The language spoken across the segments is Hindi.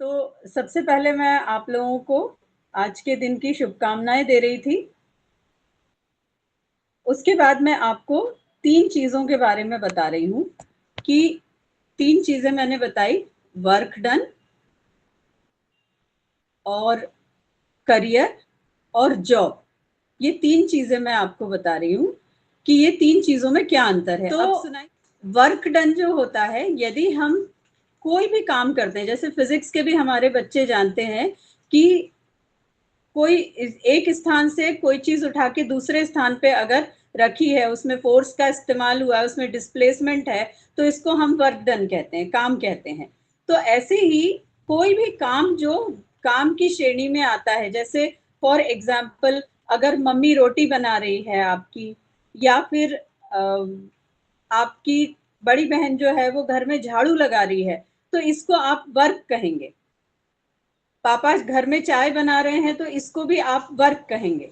तो सबसे पहले मैं आप लोगों को आज के दिन की शुभकामनाएं दे रही थी। उसके बाद मैं आपको 3 चीज़ों के बारे में बता रही हूँ कि 3 चीज़ें मैंने बताई, वर्क डन और करियर और जॉब। ये 3 चीज़ें मैं आपको बता रही हूँ कि ये 3 चीज़ों में क्या अंतर है। तो अब सुनाइए, वर्क डन जो होता है, यदि हम कोई भी काम करते हैं, जैसे फिजिक्स के भी हमारे बच्चे जानते हैं कि कोई एक स्थान से कोई चीज उठा के दूसरे स्थान पे अगर रखी है, उसमें फोर्स का इस्तेमाल हुआ है, उसमें डिस्प्लेसमेंट है, तो इसको हम वर्क डन कहते हैं, काम कहते हैं। तो ऐसे ही कोई भी काम जो काम की श्रेणी में आता है, जैसे फॉर एग्जाम्पल अगर मम्मी रोटी बना रही है आपकी, या फिर आपकी बड़ी बहन जो है वो घर में झाड़ू लगा रही है, तो इसको आप वर्क कहेंगे। पापा घर में चाय बना रहे हैं, तो इसको भी आप वर्क कहेंगे।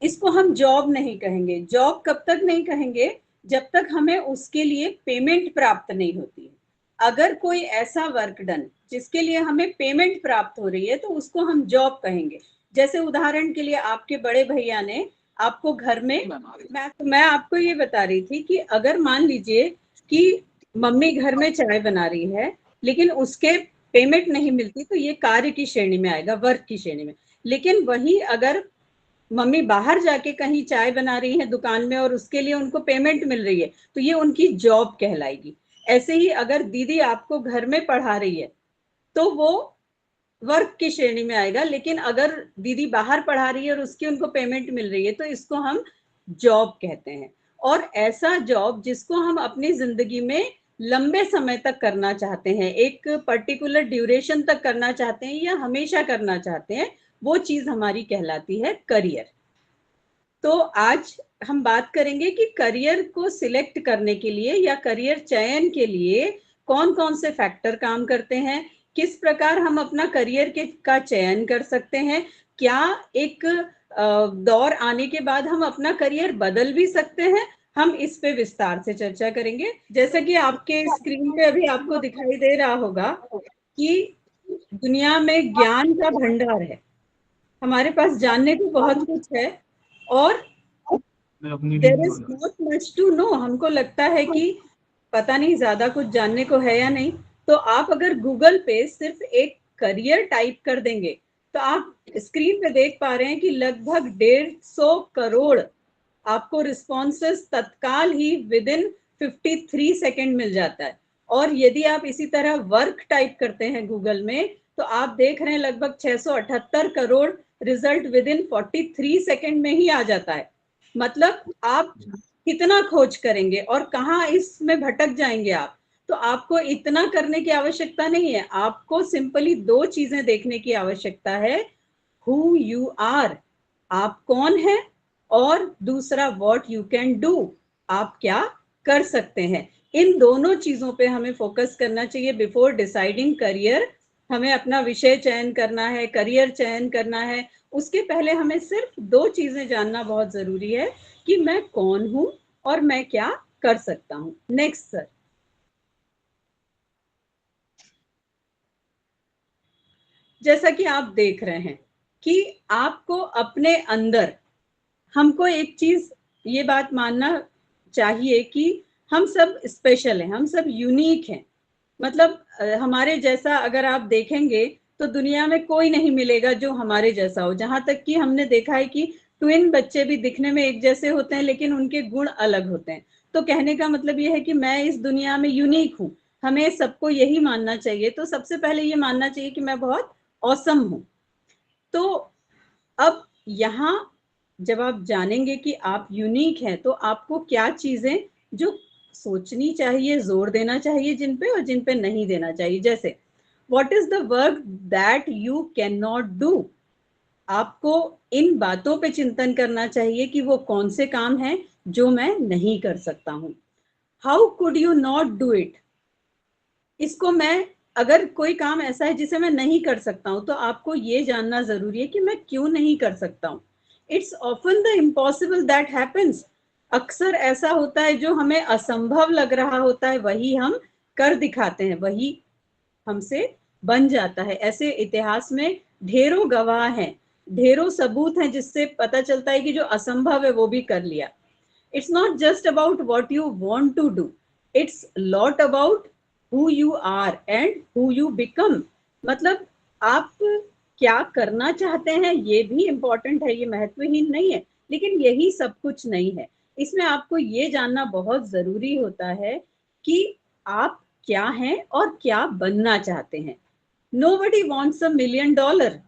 इसको हम जॉब नहीं कहेंगे। जॉब कब तक नहीं कहेंगे? जब तक हमें उसके लिए पेमेंट प्राप्त नहीं होती है। अगर कोई ऐसा वर्क डन जिसके लिए हमें पेमेंट प्राप्त हो रही है, तो उसको हम जॉब कहेंगे। जैसे उदाहरण के लिए आपके बड़े भैया ने आपको घर में, मैं आपको ये बता रही थी कि अगर मान लीजिए कि मम्मी घर में चाय बना रही है, लेकिन उसके पेमेंट नहीं मिलती, तो ये कार्य की श्रेणी में आएगा, वर्क की श्रेणी में। लेकिन वही अगर मम्मी बाहर जाके कहीं चाय बना रही है दुकान में और उसके लिए उनको पेमेंट मिल रही है, तो ये उनकी जॉब कहलाएगी। ऐसे ही अगर दीदी आपको घर में पढ़ा रही है, तो वो वर्क की श्रेणी में आएगा। लेकिन अगर दीदी बाहर पढ़ा रही है और उसकी उनको पेमेंट मिल रही है, तो इसको हम जॉब कहते हैं। और ऐसा जॉब जिसको हम अपनी जिंदगी में लंबे समय तक करना चाहते हैं, एक पर्टिकुलर ड्यूरेशन तक करना चाहते हैं या हमेशा करना चाहते हैं, वो चीज हमारी कहलाती है करियर। तो आज हम बात करेंगे कि करियर को सिलेक्ट करने के लिए या करियर चयन के लिए कौन कौन से फैक्टर काम करते हैं, किस प्रकार हम अपना करियर का चयन कर सकते हैं, क्या एक दौर आने के बाद हम अपना करियर बदल भी सकते हैं। हम इस पे विस्तार से चर्चा करेंगे। जैसा कि आपके स्क्रीन पे अभी आपको दिखाई दे रहा होगा कि दुनिया में ज्ञान का भंडार है, हमारे पास जानने को बहुत कुछ है, और there is not much to know. हमको लगता है कि पता नहीं ज्यादा कुछ जानने को है या नहीं। तो आप अगर गूगल पे सिर्फ एक करियर टाइप कर देंगे, तो आप स्क्रीन पे देख पा रहे हैं कि लगभग 150 करोड़ आपको रिस्पॉन्सेस तत्काल ही विद इन 53 सेकेंड मिल जाता है। और यदि आप इसी तरह वर्क टाइप करते हैं गूगल में, तो आप देख रहे हैं लगभग 678 crore result with in 43 second में ही आ जाता है। मतलब आप कितना खोज करेंगे और कहाँ इसमें भटक जाएंगे आप। तो आपको इतना करने की आवश्यकता नहीं है, आपको सिंपली 2 चीजें देखने की आवश्यकता है, हु यू आर, आप कौन हैं, और दूसरा व्हाट यू कैन डू, आप क्या कर सकते हैं। इन दोनों चीजों पे हमें फोकस करना चाहिए बिफोर डिसाइडिंग करियर। हमें अपना विषय चयन करना है, करियर चयन करना है, उसके पहले हमें सिर्फ 2 चीजें जानना बहुत जरूरी है कि मैं कौन हूं और मैं क्या कर सकता हूं। Next sir. जैसा कि आप देख रहे हैं कि आपको अपने अंदर, हमको एक चीज ये बात मानना चाहिए कि हम सब स्पेशल हैं, हम सब यूनिक हैं। मतलब हमारे जैसा अगर आप देखेंगे तो दुनिया में कोई नहीं मिलेगा जो हमारे जैसा हो। जहां तक कि हमने देखा है कि ट्विन बच्चे भी दिखने में एक जैसे होते हैं, लेकिन उनके गुण अलग होते हैं। तो कहने का मतलब ये है कि मैं इस दुनिया में यूनिक हूँ। हमें सबको यही मानना चाहिए। तो सबसे पहले ये मानना चाहिए कि मैं बहुत औसम हूँ। तो अब यहाँ जब आप जानेंगे कि आप यूनिक हैं, तो आपको क्या चीजें जो सोचनी चाहिए, जोर देना चाहिए जिन पे, और जिन पे नहीं देना चाहिए। जैसे what is the work that you can not do, आपको इन बातों पे चिंतन करना चाहिए कि वो कौन से काम हैं जो मैं नहीं कर सकता हूं। How could you not do it, इसको मैं, अगर कोई काम ऐसा है जिसे मैं नहीं कर सकता हूं, तो आपको ये जानना जरूरी है कि मैं क्यों नहीं कर सकता हूं। It's often the impossible that happens, अक्सर ऐसा होता है जो हमें असंभव लग रहा होता है, वही हम कर दिखाते हैं, वही हमसे बन जाता है। ऐसे इतिहास में ढेरों गवाह हैं, ढेरों सबूत हैं जिससे पता चलता है कि जो असंभव है वो भी कर लिया। It's not just about what you want to do. It's lot about who you are and who you become. मतलब आप क्या करना चाहते हैं ये भी इम्पोर्टेंट है, ये महत्वहीन नहीं है, लेकिन यही सब कुछ नहीं है। इसमें आपको ये जानना बहुत जरूरी होता है कि आप क्या हैं और क्या बनना चाहते हैं। Nobody wants $1 million.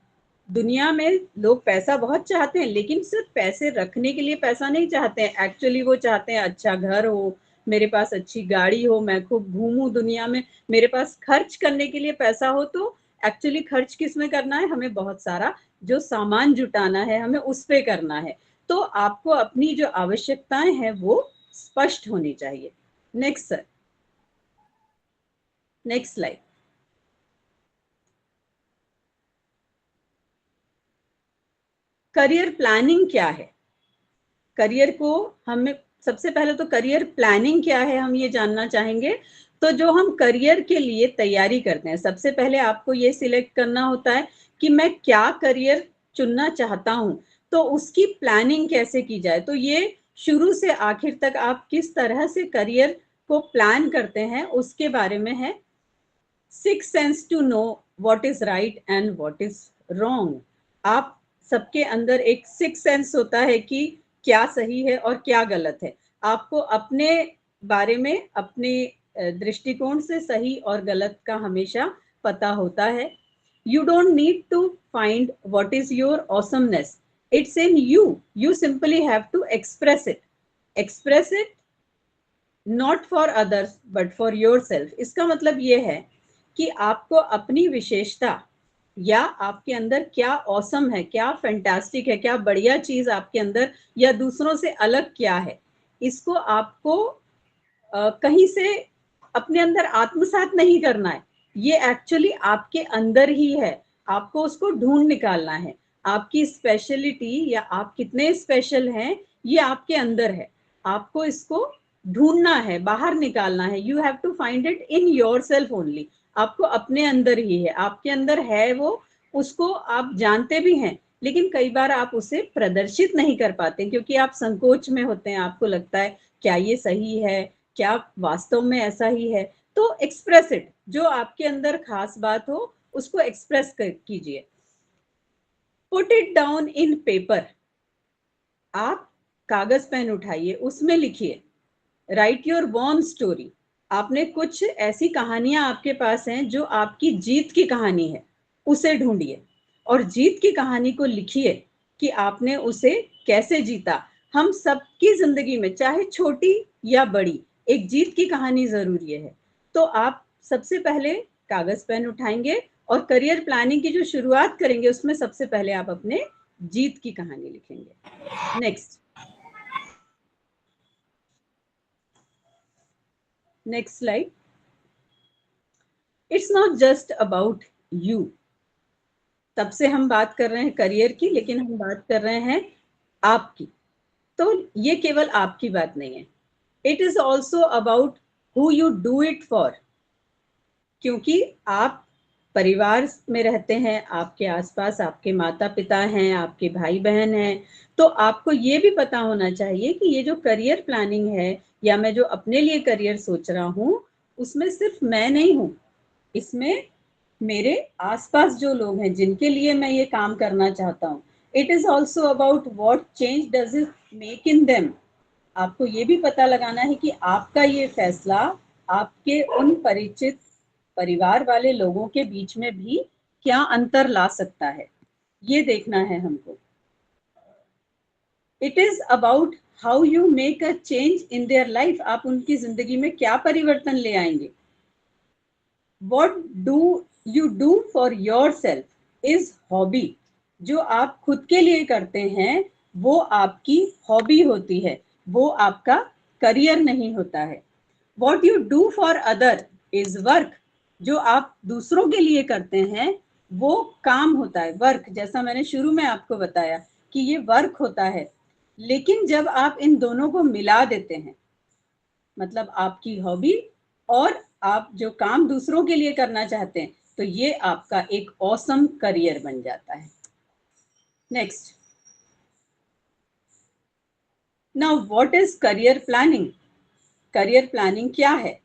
दुनिया में लोग पैसा बहुत चाहते हैं, लेकिन सिर्फ पैसे रखने के लिए पैसा नहीं चाहते हैं। एक्चुअली वो चाहते हैं अच्छा घर हो, मेरे पास अच्छी गाड़ी हो, मैं खूब घूमूं दुनिया में, मेरे पास खर्च करने के लिए पैसा हो। तो एक्चुअली खर्च किस में करना है? हमें बहुत सारा जो सामान जुटाना है, हमें उस पे करना है। तो आपको अपनी जो आवश्यकताएं हैं वो स्पष्ट होनी चाहिए। Next sir, next slide. Career planning क्या है? करियर को हमें सबसे पहले तो करियर प्लानिंग क्या है हम ये जानना चाहेंगे। तो जो हम करियर के लिए तैयारी करते हैं, सबसे पहले आपको ये सिलेक्ट करना होता है कि मैं क्या करियर चुनना चाहता हूँ, तो उसकी प्लानिंग कैसे की जाए। तो ये शुरू से आखिर तक आप किस तरह से करियर को प्लान करते हैं उसके बारे में है। Six sense to know what is right and what is wrong. आप सबके अंदर एक सिक्स सेंस होता है कि क्या सही है और क्या गलत है। आपको अपने बारे में, अपने दृष्टिकोण से सही और गलत का हमेशा पता होता है। You don't need to find what is your awesomeness, it's in you, you simply have to express it. Express it not for others but for yourself. इसका मतलब ये है कि आपको अपनी विशेषता या आपके अंदर क्या औसम है, क्या फैंटास्टिक है, क्या बढ़िया चीज आपके अंदर या दूसरों से अलग क्या है, इसको आपको कहीं से अपने अंदर आत्मसात नहीं करना है। ये एक्चुअली आपके अंदर ही है, आपको उसको ढूंढ निकालना है। आपकी स्पेशलिटी या आप कितने स्पेशल हैं ये आपके अंदर है, आपको इसको ढूंढना है, बाहर निकालना है। You have to find it in yourself only. आपको अपने अंदर ही है, आपके अंदर है वो, उसको आप जानते भी हैं, लेकिन कई बार आप उसे प्रदर्शित नहीं कर पाते क्योंकि आप संकोच में होते हैं। आपको लगता है क्या ये सही है, क्या वास्तव में ऐसा ही है। तो एक्सप्रेस इट, जो आपके अंदर खास बात हो उसको एक्सप्रेस कीजिए। Put it down in paper. आप कागज पेन उठाइए, उसमें लिखिए। Right your born story. आपने कुछ ऐसी कहानियां आपके पास हैं जो आपकी जीत की कहानी है, उसे ढूंढिए और जीत की कहानी को लिखिए कि आपने उसे कैसे जीता। हम सबकी जिंदगी में चाहे छोटी या बड़ी एक जीत की कहानी जरूरी है। तो आप सबसे पहले कागज पेन उठाएंगे और करियर प्लानिंग की जो शुरुआत करेंगे उसमें सबसे पहले आप अपने जीत की कहानी लिखेंगे। Next, next slide. It's not just about you. तब से हम बात कर रहे हैं करियर की, लेकिन हम बात कर रहे हैं आपकी। तो ये केवल आपकी बात नहीं है, it is also about who you do it for. क्योंकि आप परिवार में रहते हैं, आपके आसपास आपके माता पिता हैं, आपके भाई बहन हैं। तो आपको ये भी पता होना चाहिए कि ये जो करियर प्लानिंग है या मैं जो अपने लिए करियर सोच रहा हूँ, उसमें सिर्फ मैं नहीं हूँ, इसमें मेरे आसपास जो लोग हैं जिनके लिए मैं ये काम करना चाहता हूँ। It is also about what change does it make in them. आपको ये भी पता लगाना है कि आपका ये फैसला आपके उन परिचित परिवार वाले लोगों के बीच में भी क्या अंतर ला सकता है, ये देखना है हमको। It is about how you make a change in their life. आप उनकी जिंदगी में क्या परिवर्तन ले आएंगे। What do you do for your self is hobby. जो आप खुद के लिए करते हैं वो आपकी हॉबी होती है, वो आपका करियर नहीं होता है। What you do for other is work. जो आप दूसरों के लिए करते हैं वो काम होता है, वर्क। जैसा मैंने शुरू में आपको बताया कि ये वर्क होता है। लेकिन जब आप इन दोनों को मिला देते हैं, मतलब आपकी हॉबी और आप जो काम दूसरों के लिए करना चाहते हैं, तो ये आपका एक ऑसम करियर बन जाता है। Next, now what is career planning? Career planning क्या है?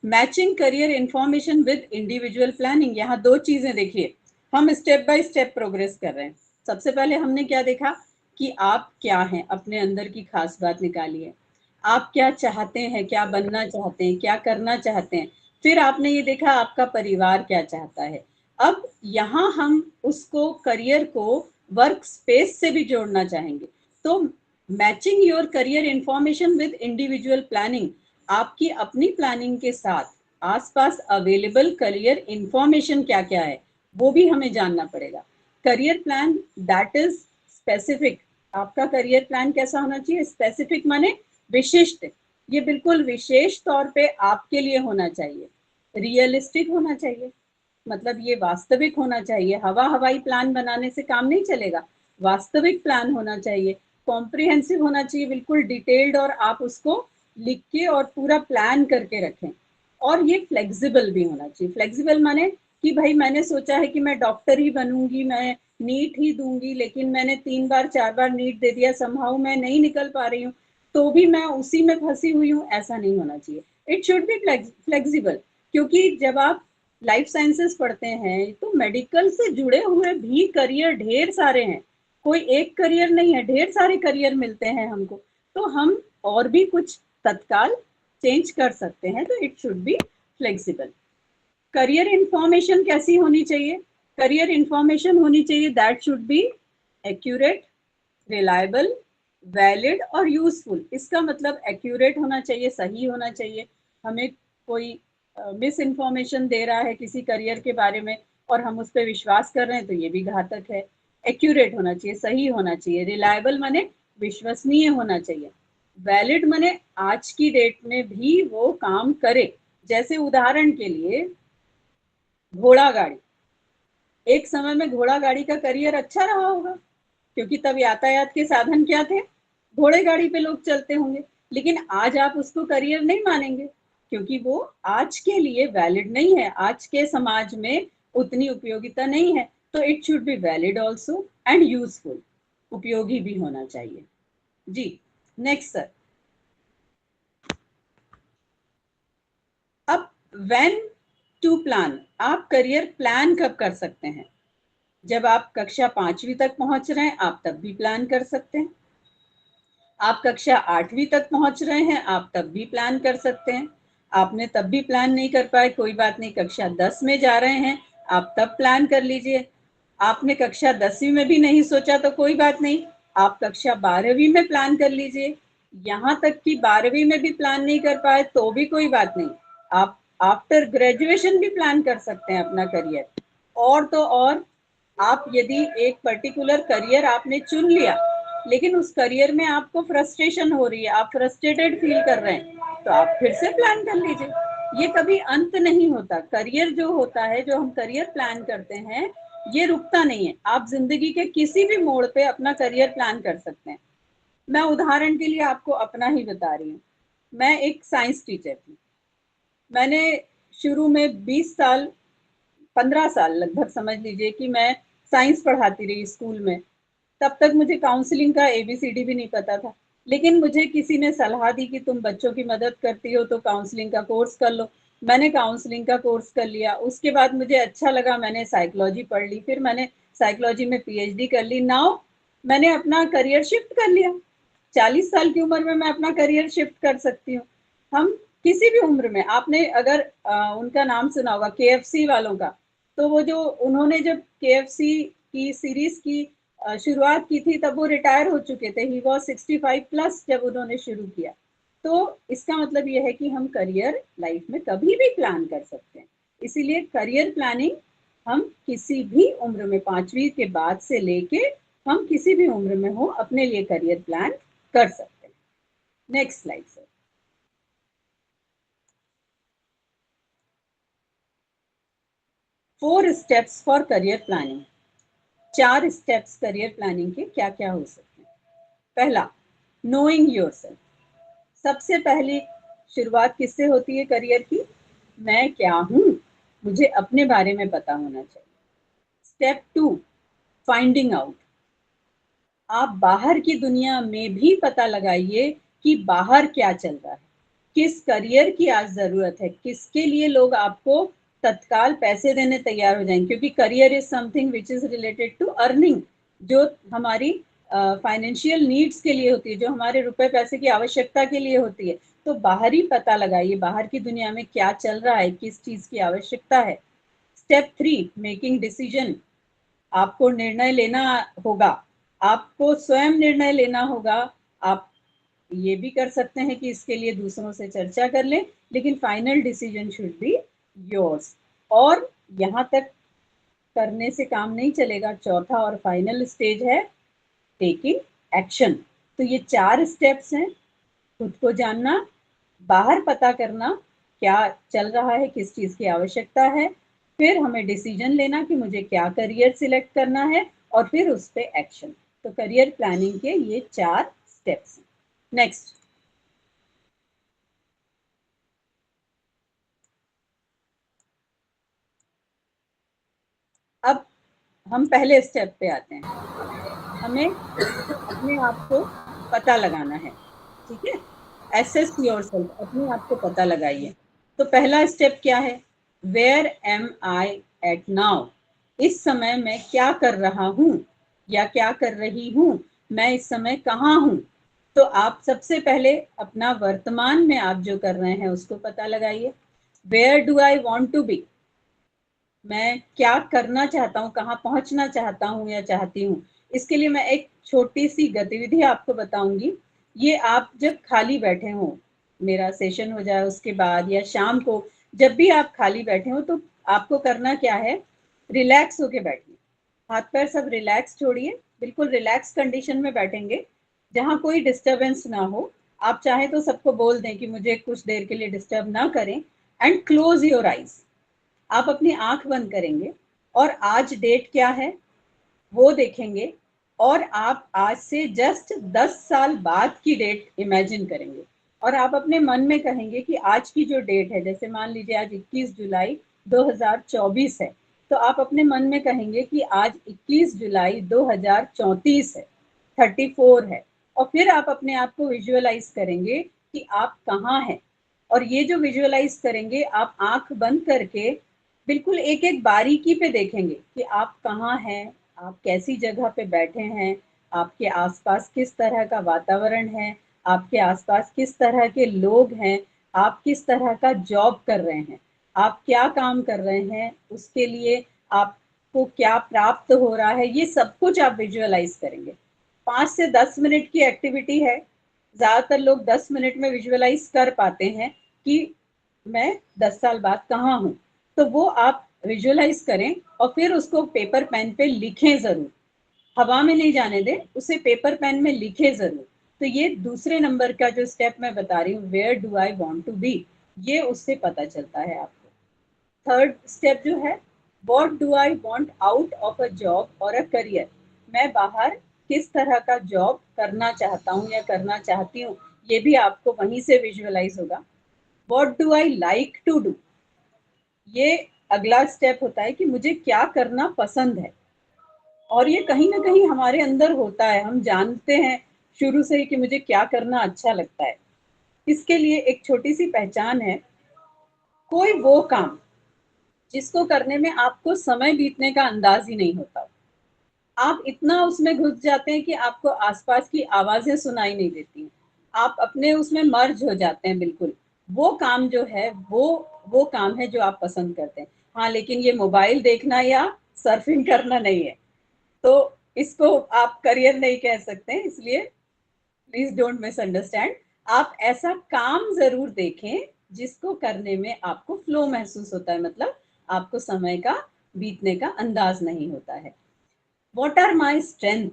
Matching career information with individual planning. यहाँ दो चीजें देखिए, हम स्टेप बाय स्टेप प्रोग्रेस कर रहे हैं। सबसे पहले हमने क्या देखा कि आप क्या हैं, अपने अंदर की खास बात निकालिए, आप क्या चाहते हैं, क्या बनना चाहते हैं, क्या करना चाहते हैं। फिर आपने ये देखा आपका परिवार क्या चाहता है। अब यहाँ हम उसको, करियर को वर्क स्पेस से भी जोड़ना चाहेंगे। तो matching your career information with individual planning, आपकी अपनी प्लानिंग के साथ आसपास अवेलेबल करियर इंफॉर्मेशन क्या क्या है वो भी हमें जानना पड़ेगा। Career plan that is specific. आपका करियर प्लान कैसा होना चाहिए? स्पेसिफिक माने विशिष्ट, ये बिल्कुल विशेष तौर पे आपके लिए होना चाहिए। रियलिस्टिक होना चाहिए, मतलब ये वास्तविक होना चाहिए। हवा हवाई प्लान बनाने से काम नहीं चलेगा, वास्तविक प्लान होना चाहिए। कॉम्प्रिहेंसिव होना चाहिए, बिल्कुल डिटेल्ड, और आप उसको लिख के और पूरा प्लान करके रखें। और ये फ्लेक्सिबल भी होना चाहिए। फ्लेक्सिबल माने कि भाई मैंने सोचा है कि मैं डॉक्टर ही बनूंगी, मैं नीट ही दूंगी, लेकिन मैंने 3 बार 4 बार नीट दे दिया, समहाउ मैं नहीं निकल पा रही हूँ, तो भी मैं उसी में फंसी हुई हूँ, ऐसा नहीं होना चाहिए। It should be flexible. क्योंकि जब आप लाइफ साइंसेस पढ़ते हैं तो मेडिकल से जुड़े हुए भी करियर ढेर सारे हैं। कोई एक करियर नहीं है, ढेर सारे करियर मिलते हैं हमको। तो हम और भी कुछ तत्काल चेंज कर सकते हैं, तो it should be flexible. Career information कैसी होनी चाहिए? करियर इंफॉर्मेशन होनी चाहिए that should be accurate, reliable, valid और यूजफुल। इसका मतलब एक्यूरेट होना चाहिए, सही होना चाहिए। हमें कोई मिस इन्फॉर्मेशन दे रहा है किसी करियर के बारे में और हम उस पर विश्वास कर रहे हैं, तो ये भी घातक है। एक्यूरेट होना चाहिए, सही होना चाहिए। रिलायबल माने विश्वसनीय होना चाहिए। वैलिड माने आज की डेट में भी वो काम करे। जैसे उदाहरण के लिए घोड़ा गाड़ी, एक समय में घोड़ा गाड़ी का करियर अच्छा रहा होगा, क्योंकि तब यातायात के साधन क्या थे? घोड़े गाड़ी पे लोग चलते होंगे। लेकिन आज आप उसको करियर नहीं मानेंगे, क्योंकि वो आज के लिए वैलिड नहीं है, आज के समाज में उतनी उपयोगिता नहीं है। तो it should be valid also and useful, उपयोगी भी होना चाहिए। जी, नेक्स्ट सर। अब व्हेन टू प्लान, आप करियर प्लान कब कर सकते हैं? जब आप कक्षा 5वीं तक पहुंच रहे हैं, आप तब भी प्लान कर सकते हैं। आप कक्षा 8वीं तक पहुंच रहे हैं, आप तब भी प्लान कर सकते हैं। आपने तब भी प्लान नहीं कर पाए, कोई बात नहीं, कक्षा 10 में जा रहे हैं, आप तब प्लान कर लीजिए। आपने कक्षा 10वीं में भी नहीं सोचा तो कोई बात नहीं, आप कक्षा 12वीं में प्लान कर लीजिए। यहाँ तक कि 12वीं में भी प्लान नहीं कर पाए तो भी कोई बात नहीं, आप आफ्टर ग्रेजुएशन भी प्लान कर सकते हैं अपना करियर। और तो और, आप यदि एक पर्टिकुलर करियर आपने चुन लिया, लेकिन उस करियर में आपको फ्रस्ट्रेशन हो रही है, आप फ्रस्ट्रेटेड फील कर रहे हैं, तो आप फिर से प्लान कर लीजिए। ये कभी अंत नहीं होता। करियर जो होता है, जो हम करियर प्लान करते हैं, ये रुकता नहीं है। आप जिंदगी के किसी भी मोड़ पे अपना करियर प्लान कर सकते हैं। मैं उदाहरण के लिए आपको अपना ही बता रही हूँ। मैं एक साइंस टीचर थी। मैंने शुरू में 20 साल, 15 साल लगभग समझ लीजिए कि मैं साइंस पढ़ाती रही स्कूल में। तब तक मुझे काउंसलिंग का एबीसीडी भी नहीं पता था। लेकिन मुझे किसी ने सलाह दी कि तुम बच्चों की मदद करती हो तो काउंसलिंग का कोर्स कर लो। मैंने काउंसलिंग का कोर्स कर लिया। उसके बाद मुझे अच्छा लगा, मैंने साइकोलॉजी पढ़ ली, फिर मैंने साइकोलॉजी में पीएचडी कर ली। नाउ मैंने अपना करियर शिफ्ट कर लिया। 40 साल की उम्र में मैं अपना करियर शिफ्ट कर सकती हूँ। हम किसी भी उम्र में, आपने अगर उनका नाम सुना होगा केएफसी वालों का, तो वो जो उन्होंने जब केएफसी की सीरीज की शुरुआत की थी तब वो रिटायर हो चुके थे। ही वॉज 65+ जब उन्होंने शुरू किया। तो इसका मतलब ये है कि हम करियर लाइफ में कभी भी प्लान कर सकते हैं। इसीलिए करियर प्लानिंग हम किसी भी उम्र में, 5वीं के बाद से लेके हम किसी भी उम्र में हो, अपने लिए करियर प्लान कर सकते हैं। Next slide sir. 4 steps for career planning. 4 steps career planning के क्या क्या हो सकते हैं? पहला, नोइंग योरसेल्फ। सबसे पहली शुरुआत किससे होती है करियर की? मैं क्या हूं, मुझे अपने बारे में पता होना चाहिए। Step 2, finding out. आप बाहर की दुनिया में भी पता लगाइए कि बाहर क्या चल रहा है, किस करियर की आज ज़रूरत है, किसके लिए लोग आपको तत्काल पैसे देने तैयार हो जाएंगे, क्योंकि career is something which is related to earning, जो हमारी फाइनेंशियल नीड्स के लिए होती है, जो हमारे रुपए पैसे की आवश्यकता के लिए होती है। तो बाहर ही पता लगाइए बाहर की दुनिया में क्या चल रहा है, किस चीज़ की आवश्यकता है। Step 3, making decision. आपको निर्णय लेना होगा, आपको स्वयं निर्णय लेना होगा। आप ये भी कर सकते हैं कि इसके लिए दूसरों से चर्चा कर लें, लेकिन final decision should be yours. और यहाँ तक करने से काम नहीं चलेगा, चौथा और फाइनल स्टेज है टेकिंग एक्शन। तो ये 4 स्टेप्स हैं: खुद को जानना, बाहर पता करना क्या चल रहा है, किस चीज़ की आवश्यकता है, फिर हमें डिसीजन लेना कि मुझे क्या करियर सिलेक्ट करना है, और फिर उस पे एक्शन। तो करियर प्लानिंग के ये 4 स्टेप्स हैं। नेक्स्ट, अब हम पहले स्टेप पे आते हैं। हमें अपने आप को पता लगाना है, ठीक है। एसेस योरसेल्फ, अपने आप को पता लगाइए। तो पहला स्टेप क्या है? Where am I at now. इस समय मैं क्या कर रहा हूँ या क्या कर रही हूँ, मैं इस समय कहाँ हूँ। तो आप सबसे पहले अपना वर्तमान में आप जो कर रहे हैं उसको पता लगाइए। Where do I want to be, मैं क्या करना चाहता हूँ, कहाँ पहुँचना चाहता हूँ या चाहती हूँ। इसके लिए मैं एक छोटी सी गतिविधि आपको बताऊंगी। ये आप जब खाली बैठे हों, मेरा सेशन हो जाए उसके बाद या शाम को, जब भी आप खाली बैठे हो, तो आपको करना क्या है, रिलैक्स होके बैठिए। हाथ पैर सब रिलैक्स छोड़िए, बिल्कुल रिलैक्स कंडीशन में बैठेंगे जहाँ कोई डिस्टरबेंस ना हो। आप चाहे तो सबको बोल दें कि मुझे कुछ देर के लिए डिस्टर्ब ना करें। एंड क्लोज योर आइज, आप अपनी आंख बंद करेंगे और आज डेट क्या है वो देखेंगे, और आप आज से जस्ट 10 साल बाद की डेट इमेजिन करेंगे, और आप अपने मन में कहेंगे कि आज की जो डेट है, जैसे मान लीजिए आज 21 जुलाई 2024 है, तो आप अपने मन में कहेंगे कि आज 21 जुलाई 2034 है, 34 है। और फिर आप अपने आप को विजुअलाइज करेंगे कि आप कहाँ हैं। और ये जो विजुअलाइज करेंगे, आप आंख बंद करके बिल्कुल एक एक बारीकी पे देखेंगे कि आप कहाँ हैं, आप कैसी जगह पे बैठे हैं, आपके आसपास किस तरह का वातावरण है, आपके आसपास किस तरह के लोग हैं, आप किस तरह का जॉब कर रहे हैं, आप क्या काम कर रहे हैं, उसके लिए आपको क्या प्राप्त हो रहा है, ये सब कुछ आप विजुअलाइज करेंगे। 5 से 10 मिनट की एक्टिविटी है। ज़्यादातर लोग 10 मिनट में विजुअलाइज कर पाते हैं कि मैं 10 साल बाद कहाँ हूँ। तो वो आप विजुअलाइज करें और फिर उसको पेपर पेन पे लिखें ज़रूर, हवा में नहीं जाने दें, उसे पेपर पेन में लिखें ज़रूर। तो ये दूसरे नंबर का जो स्टेप मैं बता रही हूँ, where do I want to be, ये उससे पता चलता है आपको। थर्ड स्टेप जो है, what do I want out of a job और अ करियर, मैं बाहर किस तरह का जॉब करना चाहता हूँ या करना चाहती हूँ, ये भी आपको वहीं से विजुअलाइज होगा। What do I like to do, ये अगला स्टेप होता है कि मुझे क्या करना पसंद है। और ये कहीं ना कहीं हमारे अंदर होता है, हम जानते हैं शुरू से ही कि मुझे क्या करना अच्छा लगता है। इसके लिए एक छोटी सी पहचान है, कोई वो काम जिसको करने में आपको समय बीतने का अंदाज ही नहीं होता। आप इतना उसमें घुस जाते हैं कि आपको आसपास की आवाजें सुनाई नहीं देती, आप अपने उसमें मर्ज हो जाते हैं बिल्कुल। वो काम जो है वो काम है जो आप पसंद करते हैं। हाँ, लेकिन ये मोबाइल देखना या सर्फिंग करना नहीं है, तो इसको आप करियर नहीं कह सकते, इसलिए प्लीज डोंट मिसअंडरस्टैंड। आप ऐसा काम जरूर देखें जिसको करने में आपको फ्लो महसूस होता है, मतलब आपको समय का बीतने का अंदाज नहीं होता है। व्हाट आर माई स्ट्रेंथ,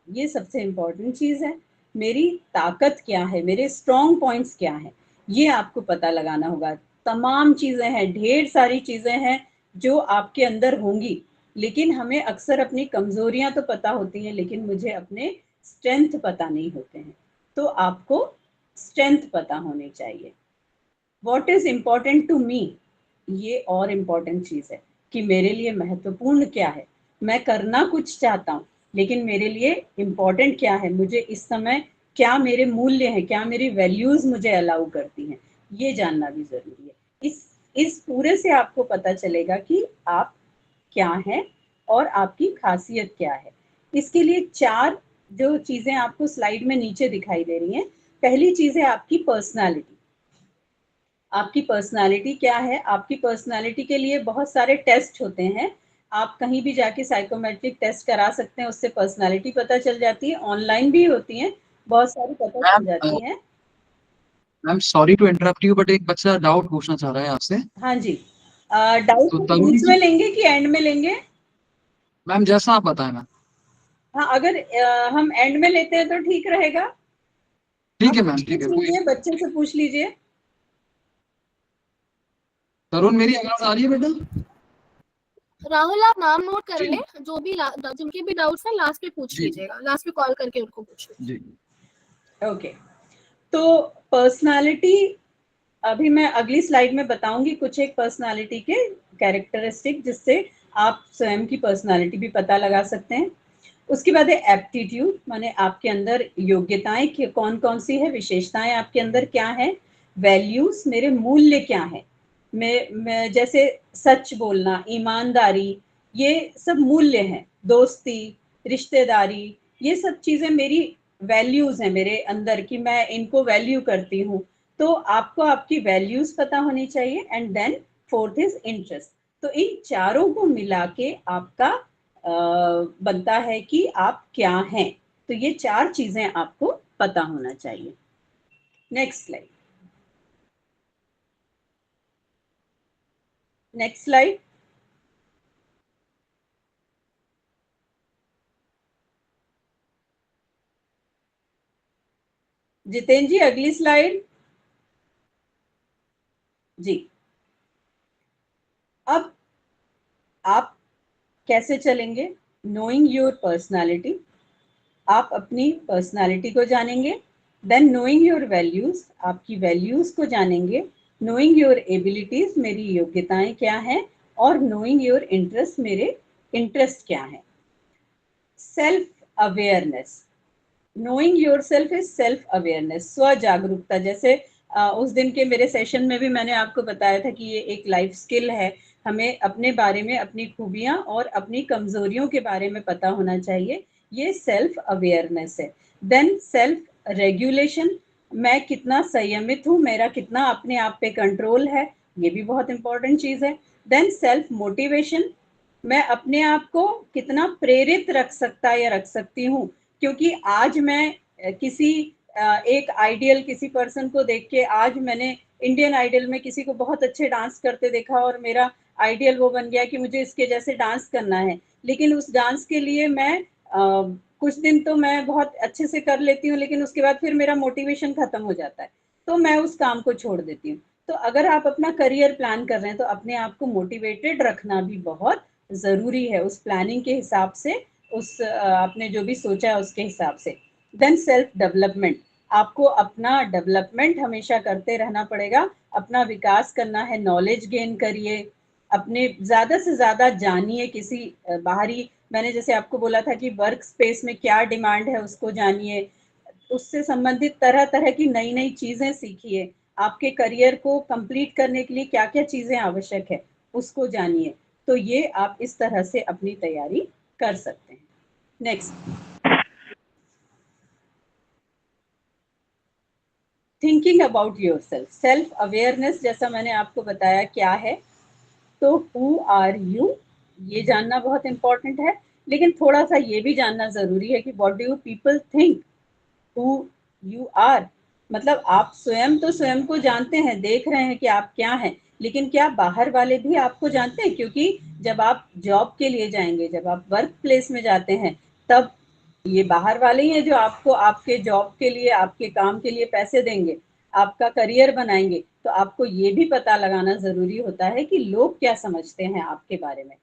ये सबसे इंपॉर्टेंट चीज है। मेरी ताकत क्या है, मेरे स्ट्रॉन्ग पॉइंट्स क्या है, ये आपको पता लगाना होगा। तमाम चीजें हैं, ढेर सारी चीजें हैं जो आपके अंदर होंगी, लेकिन हमें अक्सर अपनी कमजोरियां तो पता होती हैं, लेकिन मुझे अपने स्ट्रेंथ पता नहीं होते हैं। तो आपको स्ट्रेंथ पता होनी चाहिए। What is important to me, ये और इम्पोर्टेंट चीज़ है कि मेरे लिए महत्वपूर्ण क्या है, मैं करना कुछ चाहता हूँ, लेकिन मेरे लिए इम्पोर्टेंट क्या है, मुझे इस समय क्या मेरे मूल्य हैं, क्या मेरी वैल्यूज़ मुझे अलाउ करती हैं, ये जानना भी ज़रूरी है। इस पूरे से आपको पता चलेगा कि आप क्या हैं और आपकी ख़ासियत क्या है। इसके लिए 4 जो चीज़ें आपको स्लाइड में नीचे दिखाई दे रही हैं, पहली चीज़ है आपकी पर्सनैलिटी। आपकी पर्सनैलिटी क्या है? आपकी पर्सनैलिटी के लिए बहुत सारे टेस्ट होते हैं। आप कहीं भी जाके साइकोमेट्रिक टेस्ट करा सकते हैं, उससे पर्सनैलिटी पता चल जाती है। ऑनलाइन भी होती हैं, बहुत सारी पता चल मैम, जाती हैं। Ma'am sorry to interrupt you, but एक बच्चा डाउट पूछना चाह रहा है आपसे। हाँ जी। डाउट तो को तरुण बीच में जी, लेंगे कि एंड में लेंगे? मैम जैसा आप बताएं मैम। हाँ, अगर हम एंड में लेते हैं तो ठीक रहेगा। ठीक आप है मैम, ठीक पूछ है, कोई। लीजिए, बच्चे से पूछ लीजिए। तरुण, मेरी आवाज आ रही है बेटा? राहुल, आप नाम नोट कर जी ले, जो भी जिनके भी डाउट्स हैं लास्ट में पूछ जी लीजिएगा, लास्ट में कॉल करके उनको पूछ लीजिए। जी। ओके, तो पर्सनालिटी अभी मैं अगली स्लाइड में बताऊंगी कुछ एक पर्सनालिटी के कैरेक्टरिस्टिक, जिससे आप स्वयं की पर्सनालिटी भी पता लगा सकते हैं। उसके बाद है एप्टीट्यूड, माने आपके अंदर योग्यताएं कौन कौन सी है, विशेषताएं आपके अंदर क्या है। वैल्यूज, मेरे मूल्य क्या है, मैं जैसे सच बोलना, ईमानदारी, ये सब मूल्य हैं। दोस्ती, रिश्तेदारी, ये सब चीजें मेरी वैल्यूज हैं मेरे अंदर की मैं इनको वैल्यू करती हूँ। तो आपको आपकी वैल्यूज पता होनी चाहिए। And then fourth is interest. तो इन चारों को मिला के आपका बनता है कि आप क्या हैं। तो ये 4 चीजें आपको पता होना चाहिए। Next slide. Next slide. Jitendra ji, अगली स्लाइड। जी, अब आप कैसे चलेंगे? नोइंग योर पर्सनालिटी, आप अपनी पर्सनालिटी को जानेंगे। देन नोइंग योर वैल्यूज, आपकी वैल्यूज को जानेंगे। नोइंग योर एबिलिटीज, मेरी योग्यताएं क्या हैं। और नोइंग योर इंटरेस्ट, मेरे इंटरेस्ट क्या हैं। Self awareness, knowing your self is self awareness, स्व जागरूकता। जैसे उस दिन के मेरे सेशन में भी मैंने आपको बताया था कि ये एक लाइफ स्किल है। हमें अपने बारे में, अपनी खूबियां और अपनी कमजोरियों के बारे में पता होना चाहिए। ये सेल्फ अवेयरनेस है। देन सेल्फ रेगुलेशन, मैं कितना संयमित हूँ, मेरा कितना अपने आप पे कंट्रोल है, ये भी बहुत इंपॉर्टेंट चीज है। देन सेल्फ मोटिवेशन, मैं अपने आप को कितना प्रेरित रख सकता या रख सकती हूँ। क्योंकि आज मैं किसी एक आइडियल किसी पर्सन को देख के, आज मैंने इंडियन आइडल में किसी को बहुत अच्छे डांस करते देखा और मेरा आइडियल वो बन गया कि मुझे इसके जैसे डांस करना है। लेकिन उस डांस के लिए मैं कुछ दिन तो मैं बहुत अच्छे से कर लेती हूँ, लेकिन उसके बाद फिर मेरा मोटिवेशन खत्म हो जाता है, तो मैं उस काम को छोड़ देती हूँ। तो अगर आप अपना करियर प्लान कर रहे हैं तो अपने आप को मोटिवेटेड रखना भी बहुत ज़रूरी है, उस प्लानिंग के हिसाब से, उस आपने जो भी सोचा है उसके हिसाब से। देन सेल्फ डेवलपमेंट, आपको अपना डेवलपमेंट हमेशा करते रहना पड़ेगा, अपना विकास करना है, नॉलेज गेन करिए, अपने ज़्यादा से ज़्यादा जानिए किसी बाहरी, मैंने जैसे आपको बोला था कि वर्क स्पेस में क्या डिमांड है उसको जानिए, उससे संबंधित तरह तरह की नई नई चीज़ें सीखिए। आपके करियर को कंप्लीट करने के लिए क्या क्या चीज़ें आवश्यक है उसको जानिए। तो ये आप इस तरह से अपनी तैयारी कर सकते हैं। Next, thinking about yourself, self awareness जैसा मैंने आपको बताया क्या है। तो हु आर यू, ये जानना बहुत इंपॉर्टेंट है। लेकिन थोड़ा सा ये भी जानना जरूरी है कि what do you people think who you are. मतलब आप स्वयं तो स्वयं को जानते हैं, देख रहे हैं कि आप क्या हैं, लेकिन क्या बाहर वाले भी आपको जानते हैं? क्योंकि जब आप जॉब के लिए जाएंगे, जब आप वर्क प्लेस में जाते हैं, तब ये बाहर वाले ही हैं जो आपको आपके जॉब के लिए, आपके काम के लिए पैसे देंगे, आपका करियर बनाएंगे। तो आपको ये भी पता लगाना जरूरी होता है कि लोग क्या समझते हैं आपके बारे में।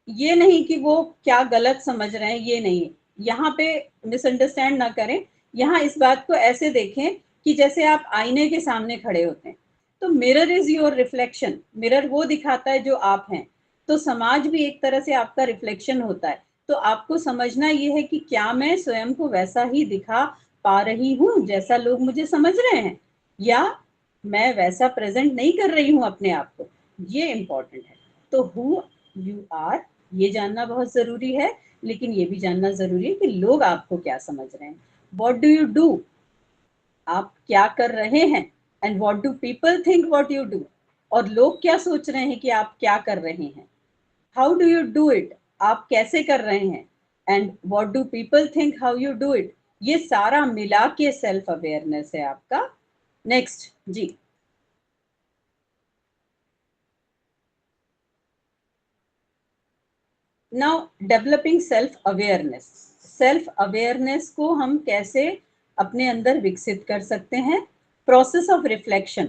ये नहीं कि वो क्या गलत समझ रहे हैं, ये नहीं। यहाँ पे मिसअंडरस्टैंड ना करें। यहाँ इस बात को ऐसे देखें कि जैसे आप आईने के सामने खड़े होते हैं, तो mirror is your reflection, mirror वो दिखाता है जो आप हैं, तो समाज भी एक तरह से आपका रिफ्लेक्शन होता है। तो आपको समझना ये है कि क्या मैं स्वयं को वैसा ही दिखा पा रही हूँ जैसा लोग मुझे समझ रहे हैं, या मैं वैसा प्रेजेंट नहीं कर रही हूँ अपने आप को, ये इम्पोर्टेंट है। तो हु यू आर ये जानना बहुत जरूरी है, लेकिन ये भी जानना जरूरी है कि लोग आपको क्या समझ रहे हैं। व्हाट डू यू डू, आप क्या कर रहे हैं, and what do people think what you do, और लोग क्या सोच रहे हैं कि आप क्या कर रहे हैं। How do you do it, आप कैसे कर रहे हैं, and what do people think how you do it, ये सारा मिला के सेल्फ अवेयरनेस है आपका। नेक्स्ट जी। Now developing self awareness, self awareness को हम कैसे अपने अंदर विकसित कर सकते हैं। Process of reflection,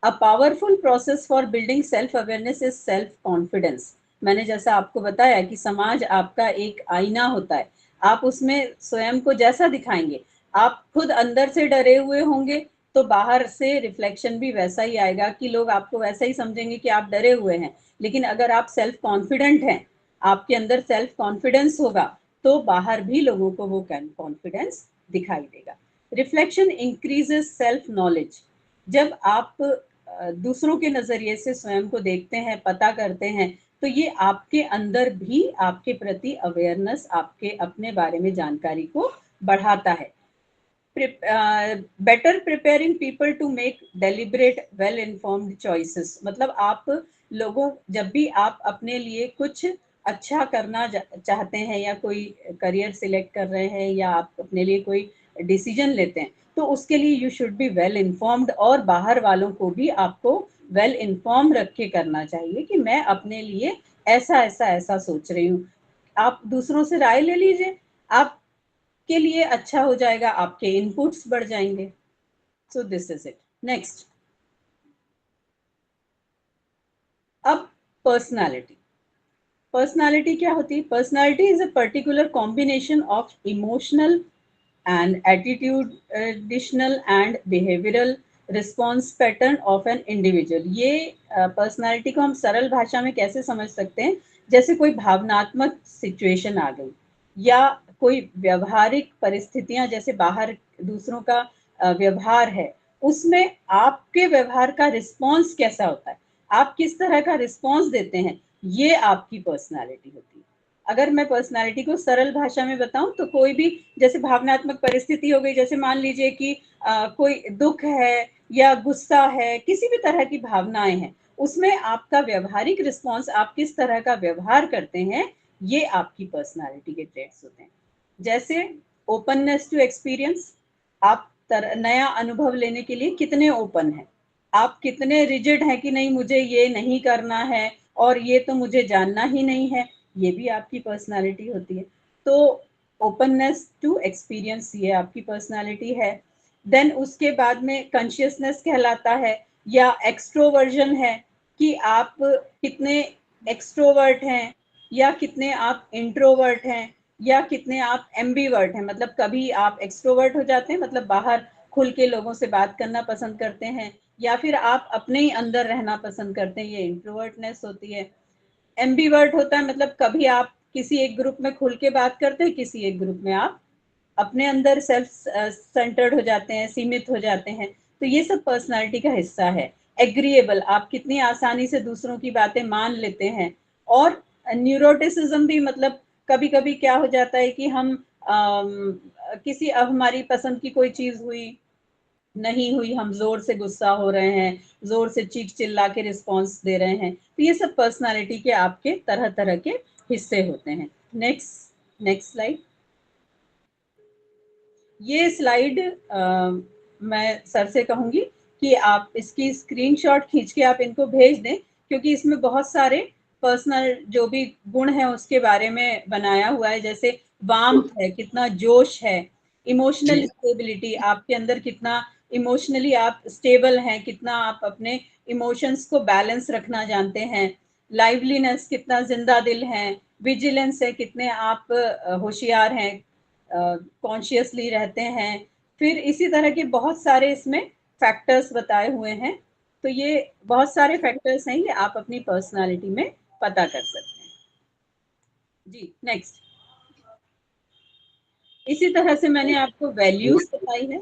a powerful process for building self awareness is self confidence. मैंने जैसा आपको बताया कि समाज आपका एक आईना होता है, आप उसमें स्वयं को जैसा दिखाएंगे, आप खुद अंदर से डरे हुए होंगे तो बाहर से रिफ्लेक्शन भी वैसा ही आएगा कि लोग आपको वैसा ही समझेंगे कि आप डरे हुए हैं। लेकिन अगर आप सेल्फ कॉन्फिडेंट हैं, आपके अंदर सेल्फ कॉन्फिडेंस होगा, तो बाहर भी लोगों को वो कॉन्फिडेंस दिखाई देगा। रिफ्लेक्शन इंक्रीजेस सेल्फ नॉलेज, जब आप दूसरों के नजरिए से स्वयं को देखते हैं, पता करते हैं, तो ये आपके अंदर भी आपके प्रति अवेयरनेस, आपके अपने बारे में जानकारी को बढ़ाता है। Better preparing people to make deliberate well informed choices, मतलब आप लोगों, जब भी आप अपने लिए कुछ अच्छा करना चाहते हैं या कोई करियर सिलेक्ट कर रहे हैं या आप अपने लिए कोई डिसीजन लेते हैं, तो उसके लिए you should be well informed, और बाहर वालों को भी आपको वेल इन्फॉर्म रख के करना चाहिए कि मैं अपने लिए ऐसा ऐसा ऐसा सोच रही हूँ। आप दूसरों से राय ले लीजिए, आप के लिए अच्छा हो जाएगा, आपके इनपुट्स बढ़ जाएंगे। So this is it. Next, अब पर्सनालिटी। पर्सनालिटी क्या होती है? Personality is a particular combination of emotional and attitudinal and behavioural response pattern of an individual. ये पर्सनालिटी को हम सरल भाषा में कैसे समझ सकते हैं? जैसे कोई भावनात्मक सिचुएशन आ गई, या कोई व्यवहारिक परिस्थितियां, जैसे बाहर दूसरों का व्यवहार है, उसमें आपके व्यवहार का रिस्पॉन्स कैसा होता है, आप किस तरह का रिस्पॉन्स देते हैं, ये आपकी पर्सनालिटी होती है। अगर मैं पर्सनालिटी को सरल भाषा में बताऊं तो कोई भी, जैसे भावनात्मक परिस्थिति हो गई, जैसे मान लीजिए कि कोई दुख है या गुस्सा है, किसी भी तरह की भावनाएं हैं, उसमें आपका व्यवहारिक रिस्पॉन्स, आप किस तरह का व्यवहार करते हैं, ये आपकी पर्सनालिटी के ट्रेट्स होते हैं। जैसे ओपननेस टू एक्सपीरियंस, आप नया अनुभव लेने के लिए कितने ओपन हैं, आप कितने रिजिड हैं कि नहीं मुझे ये नहीं करना है और ये तो मुझे जानना ही नहीं है, ये भी आपकी पर्सनालिटी होती है। तो ओपननेस टू एक्सपीरियंस ये आपकी पर्सनालिटी है। देन उसके बाद में कॉन्शियसनेस कहलाता है, या एक्सट्रोवर्जन है, कि आप कितने एक्सट्रोवर्ट हैं, या कितने आप इंट्रोवर्ट हैं, या कितने आप एम्बीवर्ट हैं, मतलब कभी आप एक्सट्रोवर्ट हो जाते हैं, मतलब बाहर खुल के लोगों से बात करना पसंद करते हैं, या फिर आप अपने ही अंदर रहना पसंद करते हैं, ये इंट्रोवर्टनेस होती है। एम्बीवर्ट होता है मतलब कभी आप किसी एक ग्रुप में खुल के बात करते हैं, किसी एक ग्रुप में आप अपने अंदर सेल्फ सेंटर्ड हो जाते हैं, सीमित हो जाते हैं। तो ये सब पर्सनालिटी का हिस्सा है। एग्रीएबल, आप कितनी आसानी से दूसरों की बातें मान लेते हैं। और न्यूरोटिसिज्म भी, मतलब कभी कभी क्या हो जाता है कि हम किसी, अब हमारी पसंद की कोई चीज हुई, नहीं हुई, हम जोर से गुस्सा हो रहे हैं, जोर से चीख चिल्ला के रिस्पॉन्स दे रहे हैं, तो ये सब पर्सनालिटी के आपके तरह तरह के हिस्से होते हैं। Next, next slide. ये स्लाइड मैं सर से कहूंगी कि आप इसकी स्क्रीनशॉट खींच के आप इनको भेज दें, क्योंकि इसमें बहुत सारे पर्सनल जो भी गुण हैं उसके बारे में बनाया हुआ है। जैसे वार्मथ है, कितना जोश है, इमोशनल स्टेबिलिटी, आपके अंदर कितना इमोशनली आप स्टेबल हैं, कितना आप अपने इमोशंस को बैलेंस रखना जानते हैं। लाइवलीनेस, कितना जिंदा दिल हैं। विजिलेंस है, कितने आप होशियार हैं, कॉन्शियसली रहते हैं। फिर इसी तरह के बहुत सारे इसमें फैक्टर्स बताए हुए हैं। तो ये बहुत सारे फैक्टर्स हैं, ये आप अपनी पर्सनालिटी में पता कर सकते हैं। जी नेक्स्ट। इसी तरह से मैंने आपको वैल्यूज बताई है।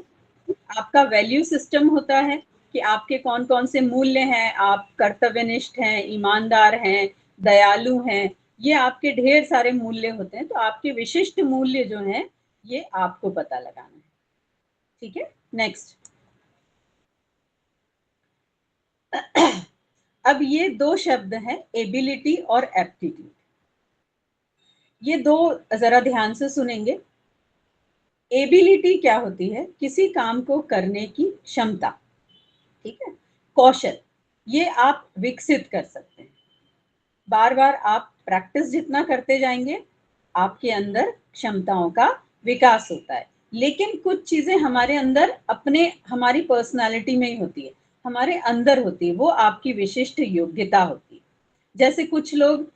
आपका वैल्यू सिस्टम होता है कि आपके कौन कौन से मूल्य हैं, आप कर्तव्यनिष्ठ हैं, ईमानदार हैं, दयालु हैं, ये आपके ढेर सारे मूल्य होते हैं। तो आपके विशिष्ट मूल्य जो हैं ये आपको पता लगाना है। ठीक है, नेक्स्ट। अब ये दो शब्द हैं, एबिलिटी और एप्टीट्यूड। ये दो जरा ध्यान से सुनेंगे। एबिलिटी क्या होती है? किसी काम को करने की क्षमता, ठीक है, कौशल, ये आप विकसित कर सकते हैं। बार बार आप प्रैक्टिस जितना करते जाएंगे आपके अंदर क्षमताओं का विकास होता है। लेकिन कुछ चीजें हमारे अंदर अपने हमारी पर्सनालिटी में ही होती है, हमारे अंदर होती है, वो आपकी विशिष्ट योग्यता होती है। जैसे कुछ लोग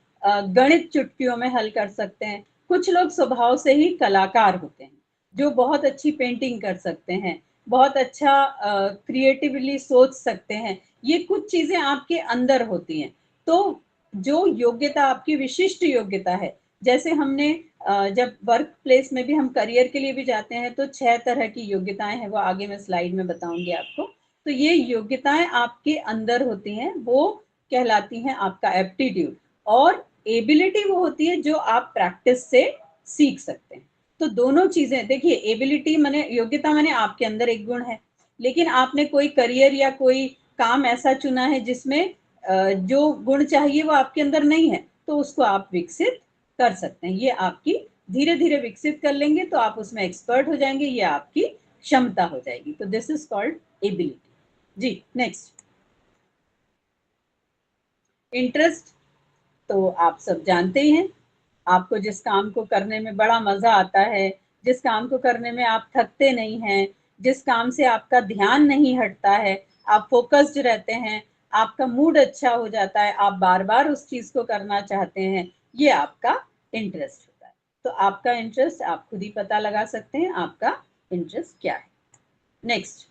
गणित चुटकियों में हल कर सकते हैं, कुछ लोग स्वभाव से ही कलाकार होते हैं जो बहुत अच्छी पेंटिंग कर सकते हैं, बहुत अच्छा क्रिएटिवली सोच सकते हैं। ये कुछ चीजें आपके अंदर होती हैं। तो जो योग्यता आपकी विशिष्ट योग्यता है, जैसे हमने जब वर्क प्लेस में भी हम करियर के लिए भी जाते हैं तो 6 तरह की योग्यताएं हैं, वो आगे मैं स्लाइड में बताऊंगी आपको। तो ये योग्यताएं आपके अंदर होती हैं, वो कहलाती हैं आपका एप्टीट्यूड। और एबिलिटी वो होती है जो आप प्रैक्टिस से सीख सकते हैं। तो दोनों चीजें देखिए, एबिलिटी माने योग्यता माने आपके अंदर एक गुण है, लेकिन आपने कोई करियर या कोई काम ऐसा चुना है जिसमें जो गुण चाहिए वो आपके अंदर नहीं है, तो उसको आप विकसित कर सकते हैं। ये आपकी धीरे धीरे विकसित कर लेंगे तो आप उसमें एक्सपर्ट हो जाएंगे, ये आपकी क्षमता हो जाएगी। तो दिस इज कॉल्ड एबिलिटी। जी नेक्स्ट। इंटरेस्ट तो आप सब जानते ही हैं, आपको जिस काम को करने में बड़ा मजा आता है, जिस काम को करने में आप थकते नहीं हैं, जिस काम से आपका ध्यान नहीं हटता है, आप फोकस्ड रहते हैं, आपका मूड अच्छा हो जाता है, आप बार बार उस चीज को करना चाहते हैं, ये आपका इंटरेस्ट होता है। तो आपका इंटरेस्ट आप खुद ही पता लगा सकते हैं, आपका इंटरेस्ट क्या है। नेक्स्ट।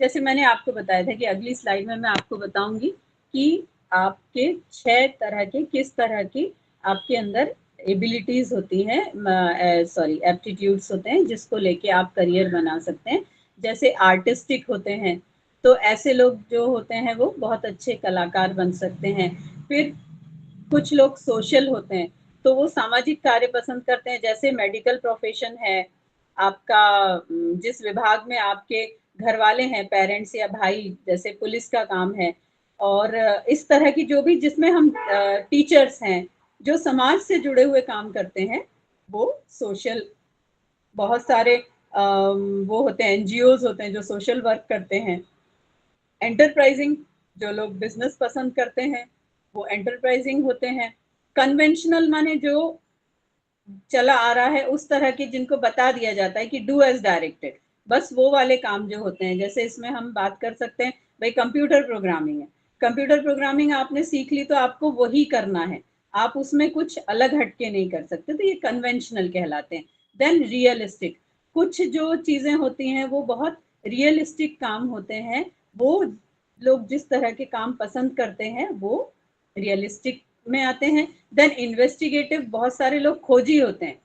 जैसे मैंने आपको बताया था कि अगली स्लाइड में मैं आपको बताऊंगी कि आपके 6 तरह के किस तरह की आपके अंदर एबिलिटीज होती हैं, सॉरी एप्टीट्यूड्स होते हैं, जिसको लेके आप करियर बना सकते हैं। जैसे आर्टिस्टिक होते हैं, तो ऐसे लोग जो होते हैं वो बहुत अच्छे कलाकार बन सकते हैं। फिर कुछ लोग सोशल होते हैं, तो वो सामाजिक कार्य पसंद करते हैं। जैसे मेडिकल प्रोफेशन है आपका, जिस विभाग में आपके घर वाले हैं, पेरेंट्स या भाई, जैसे पुलिस का काम है, और इस तरह की जो भी जिसमें हम टीचर्स हैं, जो समाज से जुड़े हुए काम करते हैं, वो सोशल। बहुत सारे वो होते हैं, एनजीओज होते हैं जो सोशल वर्क करते हैं। एंटरप्राइजिंग, जो लोग बिजनेस पसंद करते हैं वो एंटरप्राइजिंग होते हैं। कन्वेंशनल माने जो चला आ रहा है उस तरह की, जिनको बता दिया जाता है कि डू एज डायरेक्टेड, बस वो वाले काम जो होते हैं। जैसे इसमें हम बात कर सकते हैं, भाई कंप्यूटर प्रोग्रामिंग है, कंप्यूटर प्रोग्रामिंग आपने सीख ली तो आपको वही करना है, आप उसमें कुछ अलग हटके नहीं कर सकते, तो ये कन्वेंशनल कहलाते हैं। देन रियलिस्टिक, कुछ जो चीजें होती हैं वो बहुत रियलिस्टिक काम होते हैं, वो लोग जिस तरह के काम पसंद करते हैं वो रियलिस्टिक में आते हैं। देन इन्वेस्टिगेटिव, बहुत सारे लोग खोजी होते हैं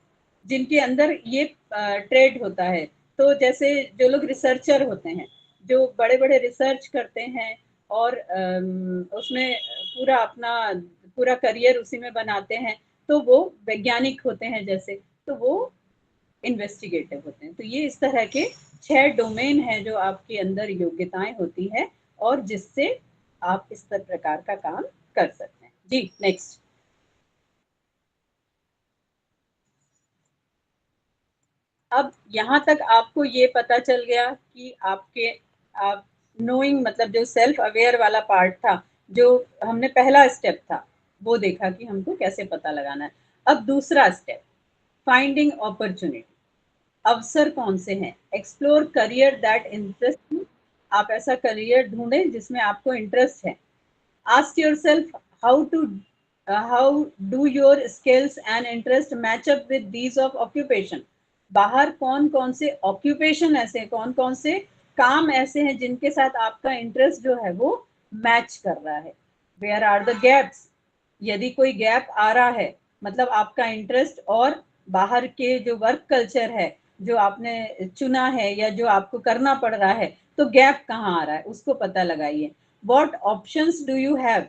जिनके अंदर ये ट्रेड होता है। तो जैसे जो लोग रिसर्चर होते हैं, जो बड़े बड़े रिसर्च करते हैं और उसमें पूरा अपना पूरा करियर उसी में बनाते हैं, तो वो वैज्ञानिक होते हैं जैसे, तो वो इन्वेस्टिगेटिव होते हैं। तो ये इस तरह के 6 डोमेन है जो आपके अंदर योग्यताएं होती है और जिससे आप इस प्रकार का काम कर सकते हैं। जी नेक्स्ट। अब यहाँ तक आपको ये पता चल गया कि आपके आप नोइंग मतलब जो सेल्फ अवेयर वाला पार्ट था, जो हमने पहला स्टेप था, वो देखा कि हमको कैसे पता लगाना है। अब दूसरा स्टेप, फाइंडिंग अपॉर्चुनिटी, अवसर कौन से हैं। Explore career that interest you, आप ऐसा करियर ढूंढें जिसमें आपको इंटरेस्ट है। Ask yourself how do your skills and interest match up with these of occupation. बाहर कौन कौन से ऑक्यूपेशन ऐसे, कौन कौन से काम ऐसे हैं जिनके साथ आपका इंटरेस्ट जो है वो मैच कर रहा है। वेयर आर द गैप्स, यदि कोई गैप आ रहा है मतलब आपका इंटरेस्ट और बाहर के जो वर्क कल्चर है जो आपने चुना है या जो आपको करना पड़ रहा है, तो गैप कहाँ आ रहा है उसको पता लगाइए। What options do you have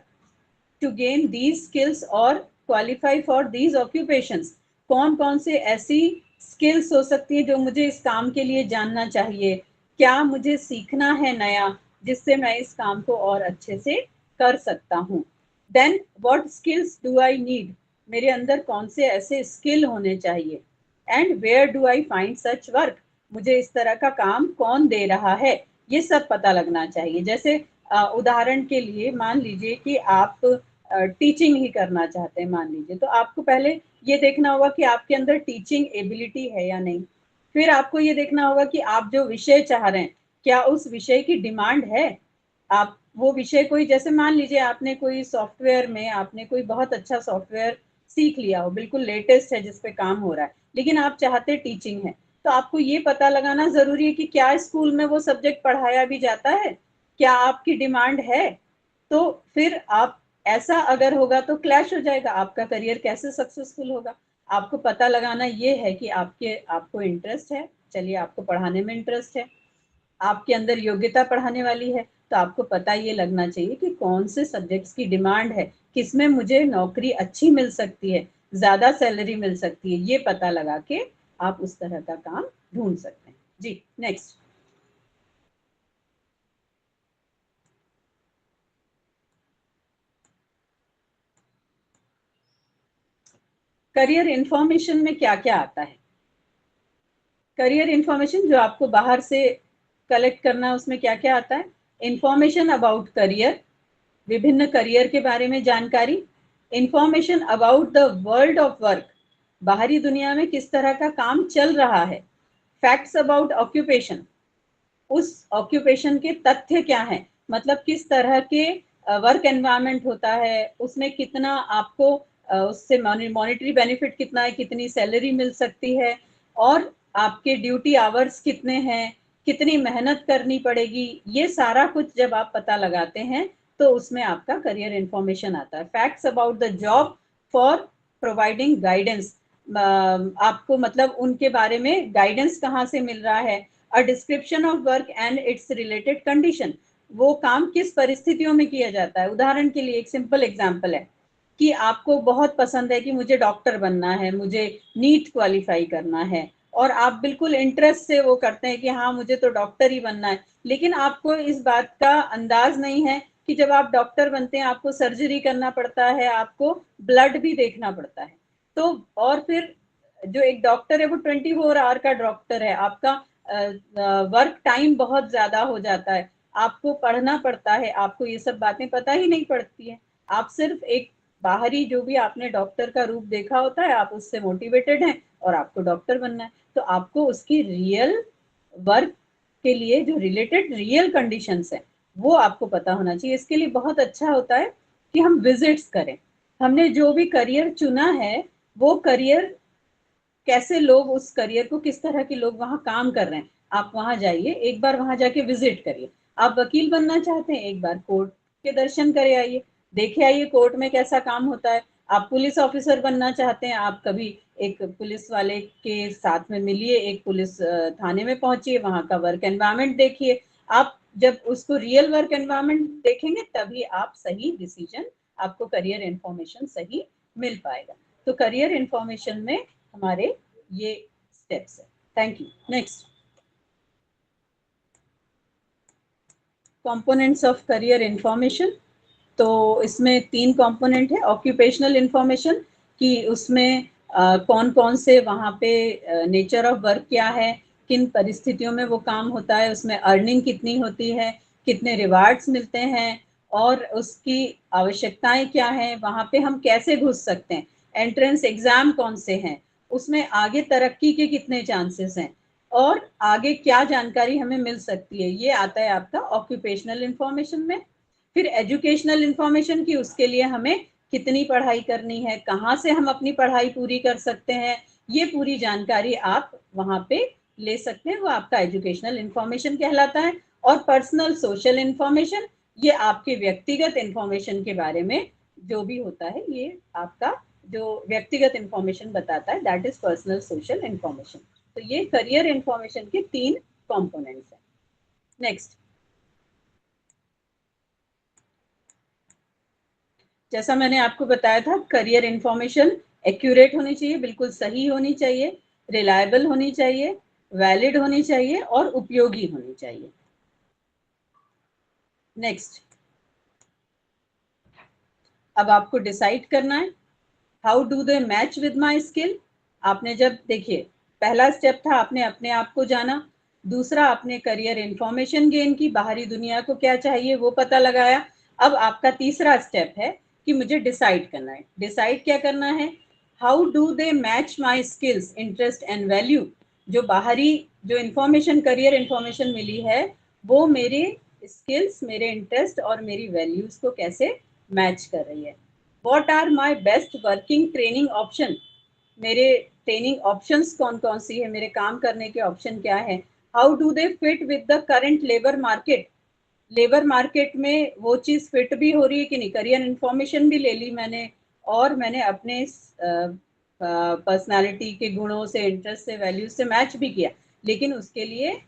to gain these skills or qualify for these occupations? कौन कौन से ऐसी स्किल्स हो सकती है जो मुझे इस काम के लिए जानना चाहिए, क्या मुझे सीखना है नया जिससे मैं इस काम को और अच्छे से कर सकता हूँ। Then what skills do I need, मेरे अंदर कौन से ऐसे स्किल होने चाहिए। And where do I find such work, मुझे इस तरह का काम कौन दे रहा है, ये सब पता लगना चाहिए। जैसे उदाहरण के लिए मान लीजिए कि आप टीचिंग ही करना चाहते हैं मान लीजिए, तो आपको पहले ये देखना होगा कि आपके अंदर टीचिंग एबिलिटी है या नहीं। फिर आपको ये देखना होगा कि आप जो विषय चाह रहे हैं क्या उस विषय की डिमांड है। आप वो विषय कोई, जैसे मान लीजिए आपने कोई सॉफ्टवेयर में आपने कोई बहुत अच्छा सॉफ्टवेयर सीख लिया हो, बिल्कुल लेटेस्ट है जिस पे काम हो रहा है, लेकिन आप चाहते टीचिंग है, तो आपको ये पता लगाना जरूरी है कि क्या स्कूल में वो सब्जेक्ट पढ़ाया भी जाता है, क्या आपकी डिमांड है। तो फिर आप ऐसा अगर होगा तो क्लैश हो जाएगा, आपका करियर कैसे सक्सेसफुल होगा। आपको पता लगाना ये है कि आपको इंटरेस्ट है, चलिए आपको पढ़ाने में इंटरेस्ट है, आपके अंदर योग्यता पढ़ाने वाली है, तो आपको पता ये लगना चाहिए कि कौन से सब्जेक्ट्स की डिमांड है, किसमें मुझे नौकरी अच्छी मिल सकती है, ज्यादा सैलरी मिल सकती है, ये पता लगा के आप उस तरह का काम ढूंढ सकते हैं। जी नेक्स्ट। करियर इंफॉर्मेशन में क्या क्या आता है। करियर इंफॉर्मेशन जो आपको बाहर से कलेक्ट करना है उसमें क्या क्या आता है। इंफॉर्मेशन अबाउट करियर, विभिन्न करियर के बारे में जानकारी। Information about the world of work, बाहरी दुनिया में किस तरह का काम चल रहा है। फैक्ट्स अबाउट ऑक्यूपेशन, उस ऑक्यूपेशन के तथ्य क्या हैं, मतलब किस तरह के वर्क एनवायरनमेंट होता है, उसमें कितना आपको उससे मॉनेटरी बेनिफिट कितना है, कितनी सैलरी मिल सकती है, और आपके ड्यूटी आवर्स कितने हैं, कितनी मेहनत करनी पड़ेगी। ये सारा कुछ जब आप पता लगाते हैं तो उसमें आपका करियर इंफॉर्मेशन आता है। Facts about the job for providing guidance, आपको मतलब उनके बारे में गाइडेंस कहाँ से मिल रहा है। A description of work and it's related condition, वो काम किस परिस्थितियों में किया जाता है। उदाहरण के लिए एक सिंपल एग्जांपल है कि आपको बहुत पसंद है कि मुझे डॉक्टर बनना है, मुझे नीट क्वालिफाई करना है, और आप बिल्कुल इंटरेस्ट से वो करते हैं कि हाँ मुझे तो डॉक्टर ही बनना है, लेकिन आपको इस बात का अंदाज नहीं है कि जब आप डॉक्टर बनते हैं आपको सर्जरी करना पड़ता है, आपको ब्लड भी देखना पड़ता है। तो और फिर जो एक डॉक्टर है वो 24 आवर का डॉक्टर है, आपका वर्क टाइम बहुत ज्यादा हो जाता है, आपको पढ़ना पड़ता है, आपको ये सब बातें पता ही नहीं पड़ती है। आप सिर्फ एक बाहरी जो भी आपने डॉक्टर का रूप देखा होता है आप उससे मोटिवेटेड हैं और आपको डॉक्टर बनना है, तो आपको उसकी रियल वर्क के लिए जो रिलेटेड रियल कंडीशंस है वो आपको पता होना चाहिए। इसके लिए बहुत अच्छा होता है कि हम विजिट्स करें। हमने जो भी करियर चुना है वो करियर कैसे लोग उस करियर को, किस तरह के लोग वहां काम कर रहे हैं, आप वहां जाइए, एक बार वहां जाके विजिट करिए। आप वकील बनना चाहते हैं एक बार कोर्ट के दर्शन करे आइए, देखे आइए कोर्ट में कैसा काम होता है। आप पुलिस ऑफिसर बनना चाहते हैं, आप कभी एक पुलिस वाले के साथ में मिलिए, एक पुलिस थाने में पहुंचिए, वहां का वर्क एनवायरनमेंट देखिए। आप जब उसको रियल वर्क एनवायरनमेंट देखेंगे तभी आप सही डिसीजन, आपको करियर इंफॉर्मेशन सही मिल पाएगा। तो करियर इंफॉर्मेशन में हमारे ये स्टेप्स है। Thank you. Next, components of career information. तो इसमें 3 कंपोनेंट है। ऑक्यूपेशनल इंफॉर्मेशन कि उसमें कौन कौन से वहाँ पे नेचर ऑफ वर्क क्या है, किन परिस्थितियों में वो काम होता है, उसमें अर्निंग कितनी होती है, कितने रिवार्ड्स मिलते हैं, और उसकी आवश्यकताएं क्या हैं, वहाँ पे हम कैसे घुस सकते हैं, एंट्रेंस एग्जाम कौन से हैं, उसमें आगे तरक्की के कितने चांसेस हैं, और आगे क्या जानकारी हमें मिल सकती है, ये आता है आपका ऑक्यूपेशनल इंफॉर्मेशन में। फिर एजुकेशनल इंफॉर्मेशन की उसके लिए हमें कितनी पढ़ाई करनी है, कहाँ से हम अपनी पढ़ाई पूरी कर सकते हैं, ये पूरी जानकारी आप वहाँ पे ले सकते हैं, वो आपका एजुकेशनल इंफॉर्मेशन कहलाता है। और पर्सनल सोशल इंफॉर्मेशन, ये आपके व्यक्तिगत इंफॉर्मेशन के बारे में जो भी होता है, ये आपका जो व्यक्तिगत इंफॉर्मेशन बताता है, that is personal social information. तो ये करियर इंफॉर्मेशन के 3 कंपोनेंट्स हैं। नेक्स्ट, जैसा मैंने आपको बताया था, करियर इंफॉर्मेशन एक्यूरेट होनी चाहिए, बिल्कुल सही होनी चाहिए, रिलायबल होनी चाहिए, वैलिड होनी चाहिए और उपयोगी होनी चाहिए। नेक्स्ट, अब आपको डिसाइड करना है how do they match with my skill. आपने जब, देखिए, पहला स्टेप था आपने अपने आप को जाना, दूसरा आपने करियर इंफॉर्मेशन गेन की, बाहरी दुनिया को क्या चाहिए वो पता लगाया। अब आपका तीसरा स्टेप है कि मुझे डिसाइड करना है। डिसाइड क्या करना है? How do they match my skills, interest and value. जो बाहरी जो इंफॉर्मेशन, करियर इंफॉर्मेशन मिली है, वो मेरे स्किल्स, मेरे इंटरेस्ट और मेरी वैल्यूज को कैसे मैच कर रही है। What are my best working training option? मेरे ट्रेनिंग ऑप्शंस कौन कौन सी है, मेरे काम करने के ऑप्शन क्या है। How do they fit with the current labour market. Labour market में वो चीज़ फिट भी हो रही है कि नहीं। करियर इंफॉर्मेशन भी ले ली मैंने, और मैंने अपने पर्सनालिटी के गुणों से, इंटरेस्ट से, वैल्यूज से मैच भी किया, लेकिन उसके लिए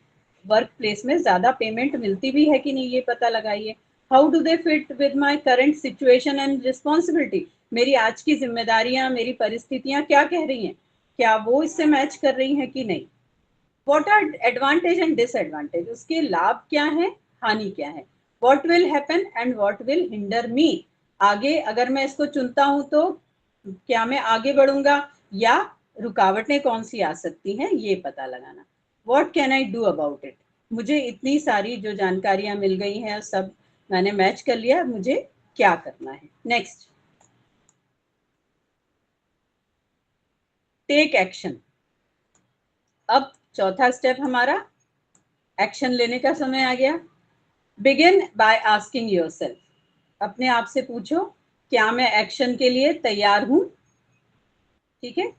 वर्क प्लेस में ज़्यादा पेमेंट मिलती भी है कि नहीं, ये पता लगाइए। How do they fit with my current situation and responsibility. मेरी आज की जिम्मेदारियां, मेरी परिस्थितियां क्या कह रही हैं, क्या वो इससे मैच कर रही हैं कि नहीं। What are advantage and disadvantage, उसके लाभ क्या है, हानि क्या है। What will happen and what will hinder me. आगे अगर मैं इसको चुनता हूं तो क्या मैं आगे बढ़ूंगा, या रुकावटें कौन सी आ सकती हैं, ये पता लगाना। What can I do about it. मुझे इतनी सारी जो जानकारियां मिल गई हैं, सब मैंने मैच कर लिया, मुझे क्या करना है। Next, take action. अब चौथा स्टेप हमारा एक्शन लेने का समय आ गया। Begin by asking yourself. अपने आप से पूछो, क्या मैं एक्शन के लिए तैयार हूं। ठीक है,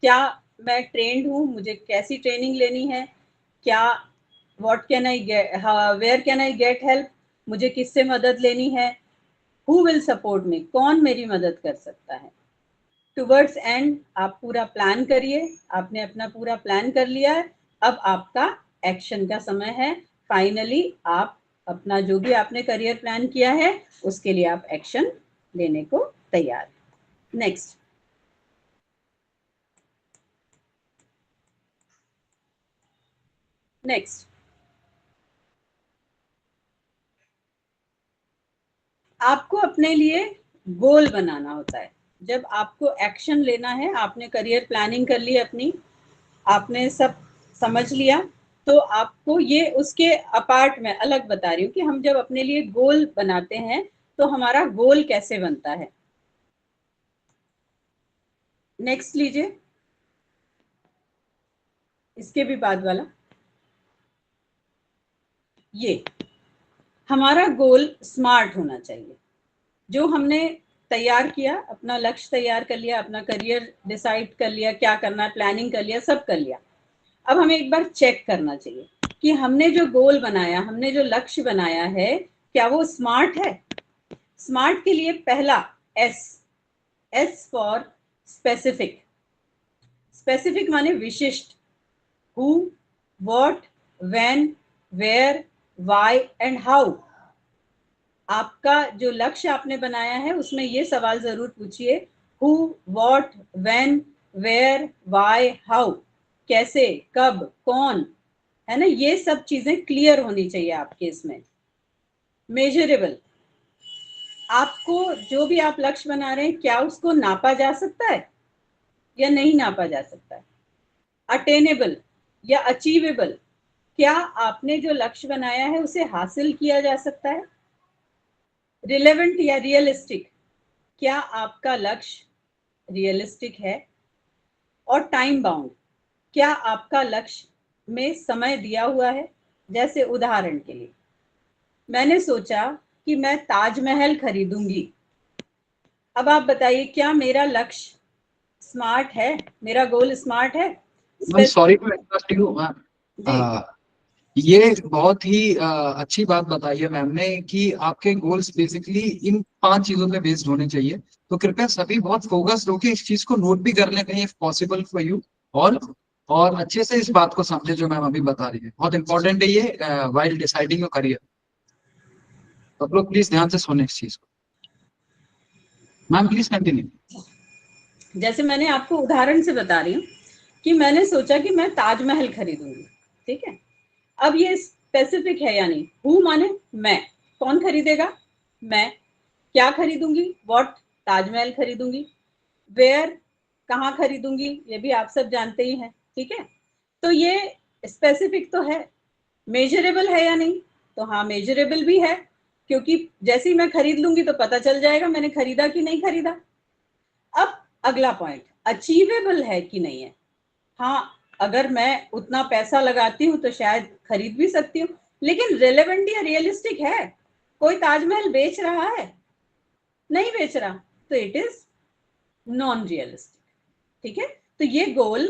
क्या मैं ट्रेंड हूं, मुझे कैसी ट्रेनिंग लेनी है, क्या what can I get, where can I get help, मुझे किससे मदद लेनी है। हु विल सपोर्ट मी, कौन मेरी मदद कर सकता है। टुवर्ड्स एंड आप पूरा प्लान करिए। आपने अपना पूरा प्लान कर लिया है, अब आपका एक्शन का समय है। फाइनली आप अपना जो भी आपने करियर प्लान किया है, उसके लिए आप एक्शन लेने को तैयार हैं। नेक्स्ट, नेक्स्ट, आपको अपने लिए गोल बनाना होता है। जब आपको एक्शन लेना है, आपने करियर प्लानिंग कर ली अपनी, आपने सब समझ लिया, तो आपको ये उसके अपार्ट में अलग बता रही हूँ कि हम जब अपने लिए गोल बनाते हैं तो हमारा गोल कैसे बनता है। नेक्स्ट लीजिए, इसके भी बाद वाला, ये हमारा गोल स्मार्ट होना चाहिए। जो हमने तैयार किया, अपना लक्ष्य तैयार कर लिया, अपना करियर डिसाइड कर लिया, क्या करना है, प्लानिंग कर लिया, सब कर लिया। अब हमें एक बार चेक करना चाहिए कि हमने जो गोल बनाया, हमने जो लक्ष्य बनाया है, क्या वो स्मार्ट है। स्मार्ट के लिए पहला S, S for specific. Specific माने विशिष्ट। Who, what, when, where, why and how. आपका जो लक्ष्य आपने बनाया है, उसमें ये सवाल जरूर पूछिए, who, what, when, where, why, how. कैसे, कब, कौन, है ना, ये सब चीजें क्लियर होनी चाहिए आपके इसमें। मेजरेबल, आपको जो भी आप लक्ष्य बना रहे हैं, क्या उसको नापा जा सकता है या नहीं नापा जा सकता है। अटेनेबल या अचीवेबल, क्या आपने जो लक्ष्य बनाया है उसे हासिल किया जा सकता है। रिलेवेंट या रियलिस्टिक, क्या आपका लक्ष्य रियलिस्टिक है। और टाइम बाउंड, क्या आपका लक्ष्य में समय दिया हुआ है। जैसे उदाहरण के लिए, मैंने सोचा कि मैं ताजमहल खरीदूंगी। अब आप बताइए, क्या मेरा लक्ष्य स्मार्ट है, मेरा गोल स्मार्ट है। Ma'am sorry to interrupt you, ये बहुत ही अच्छी बात बताई है मैम ने कि आपके गोल्स बेसिकली इन 5 चीजों पे बेस्ड होने चाहिए। तो कृपया सभी बहुत फोकस्ड होकर इस चीज को नोट भी कर लें कहीं इफ पॉसिबल फॉर यू, और और अच्छे से इस बात को समझे जो मैम अभी बता रही है। बहुत इंपॉर्टेंट है ये व्हाइल डिसाइडिंग योर करियर। तो आप लोग प्लीज ध्यान से सुने इस चीज को। Ma'am please continue. जैसे मैंने आपको उदाहरण से बता रही हूँ कि मैंने सोचा कि मैं ताजमहल खरीदूंगी, ठीक है। अब ये स्पेसिफिक है यानी हु माने मैं, कौन खरीदेगा, मैं। क्या खरीदूंगी, व्हाट, ताजमहल खरीदूंगी। वेयर, कहाँ खरीदूंगी, ये भी आप सब जानते ही हैं, ठीक है। तो ये स्पेसिफिक तो है। मेजरेबल है या नहीं, तो हाँ मेजरेबल भी है, क्योंकि जैसे ही मैं खरीद लूंगी तो पता चल जाएगा मैंने खरीदा कि नहीं खरीदा। अब अगला पॉइंट, अचीवेबल है कि नहीं है। हाँ, अगर मैं उतना पैसा लगाती हूँ तो शायद खरीद भी सकती हूँ, लेकिन रेलेवेंट या रियलिस्टिक है। कोई ताजमहल बेच रहा है, नहीं बेच रहा, तो इट इज नॉन रियलिस्टिक, ठीक है। तो ये गोल,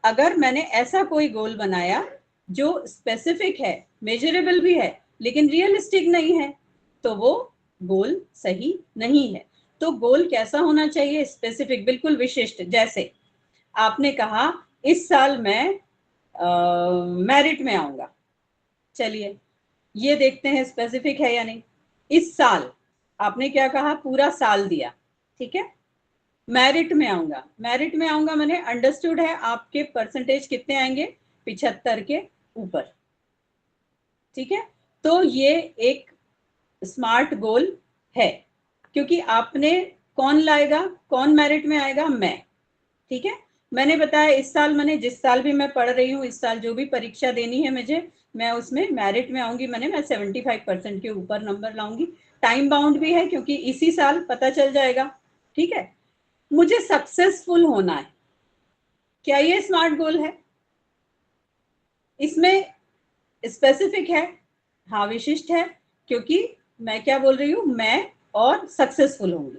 अगर मैंने ऐसा कोई गोल बनाया जो स्पेसिफिक है, मेजरेबल भी है, लेकिन रियलिस्टिक नहीं है, तो वो गोल सही नहीं है। तो गोल कैसा होना चाहिए, स्पेसिफिक, बिल्कुल विशिष्ट। जैसे आपने कहा इस साल मैं मेरिट में आऊंगा, चलिए ये देखते हैं स्पेसिफिक है या नहीं। इस साल आपने क्या कहा, पूरा साल दिया, ठीक है। मेरिट में आऊंगा, मेरिट में आऊंगा मैंने अंडरस्टूड है आपके परसेंटेज कितने आएंगे, 75 के ऊपर, ठीक है। तो ये एक स्मार्ट गोल है, क्योंकि आपने, कौन लाएगा, कौन मेरिट में आएगा, मैं, ठीक है। मैंने बताया इस साल, मैंने जिस साल भी मैं पढ़ रही हूँ, इस साल जो भी परीक्षा देनी है मुझे, मैं उसमें मेरिट में आऊंगी, मैं 75% के ऊपर नंबर लाऊंगी। टाइम बाउंड भी है क्योंकि इसी साल पता चल जाएगा, ठीक है। मुझे सक्सेसफुल होना है, क्या ये स्मार्ट गोल है, इसमें स्पेसिफिक है, हाँ विशिष्ट है, क्योंकि मैं क्या बोल रही हूँ, मैं और सक्सेसफुल होंगी।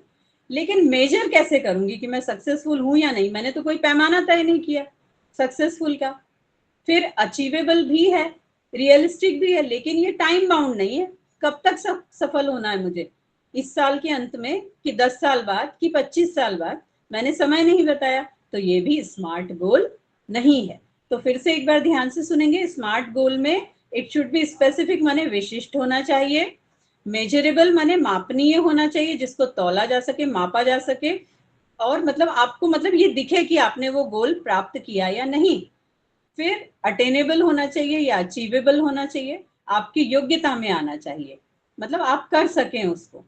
लेकिन मेजर कैसे करूंगी कि मैं सक्सेसफुल हूं या नहीं, मैंने तो कोई पैमाना तय नहीं किया सक्सेसफुल का। फिर अचीवेबल भी है, रियलिस्टिक भी है, लेकिन ये टाइम बाउंड नहीं है, कब तक सफल होना है मुझे, इस साल के अंत में कि 10 साल बाद कि 25 साल बाद, मैंने समय नहीं बताया, तो ये भी स्मार्ट गोल नहीं है। तो फिर से एक बार ध्यान से सुनेंगे, स्मार्ट गोल में इट शुड बी स्पेसिफिक माने विशिष्ट होना चाहिए, मेजरेबल माने मापनीय होना चाहिए, जिसको तौला जा सके, मापा जा सके, और मतलब आपको मतलब ये दिखे कि आपने वो गोल प्राप्त किया या नहीं। फिर अटेनेबल होना चाहिए या अचीवेबल होना चाहिए, आपकी योग्यता में आना चाहिए, मतलब आप कर सकें उसको।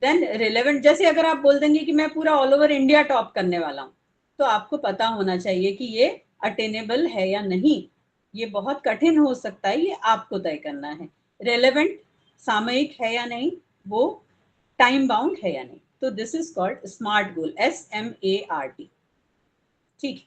देन रिलेवेंट, जैसे अगर आप बोल देंगे कि मैं पूरा ऑल ओवर इंडिया टॉप करने वाला हूँ, तो आपको पता होना चाहिए कि ये अटेनेबल है या नहीं, ये बहुत कठिन हो सकता है, ये आपको तय करना है। रेलेवेंट, सामयिक है या नहीं, वो टाइम बाउंड है या नहीं। तो this is called smart goal, SMART, ठीक।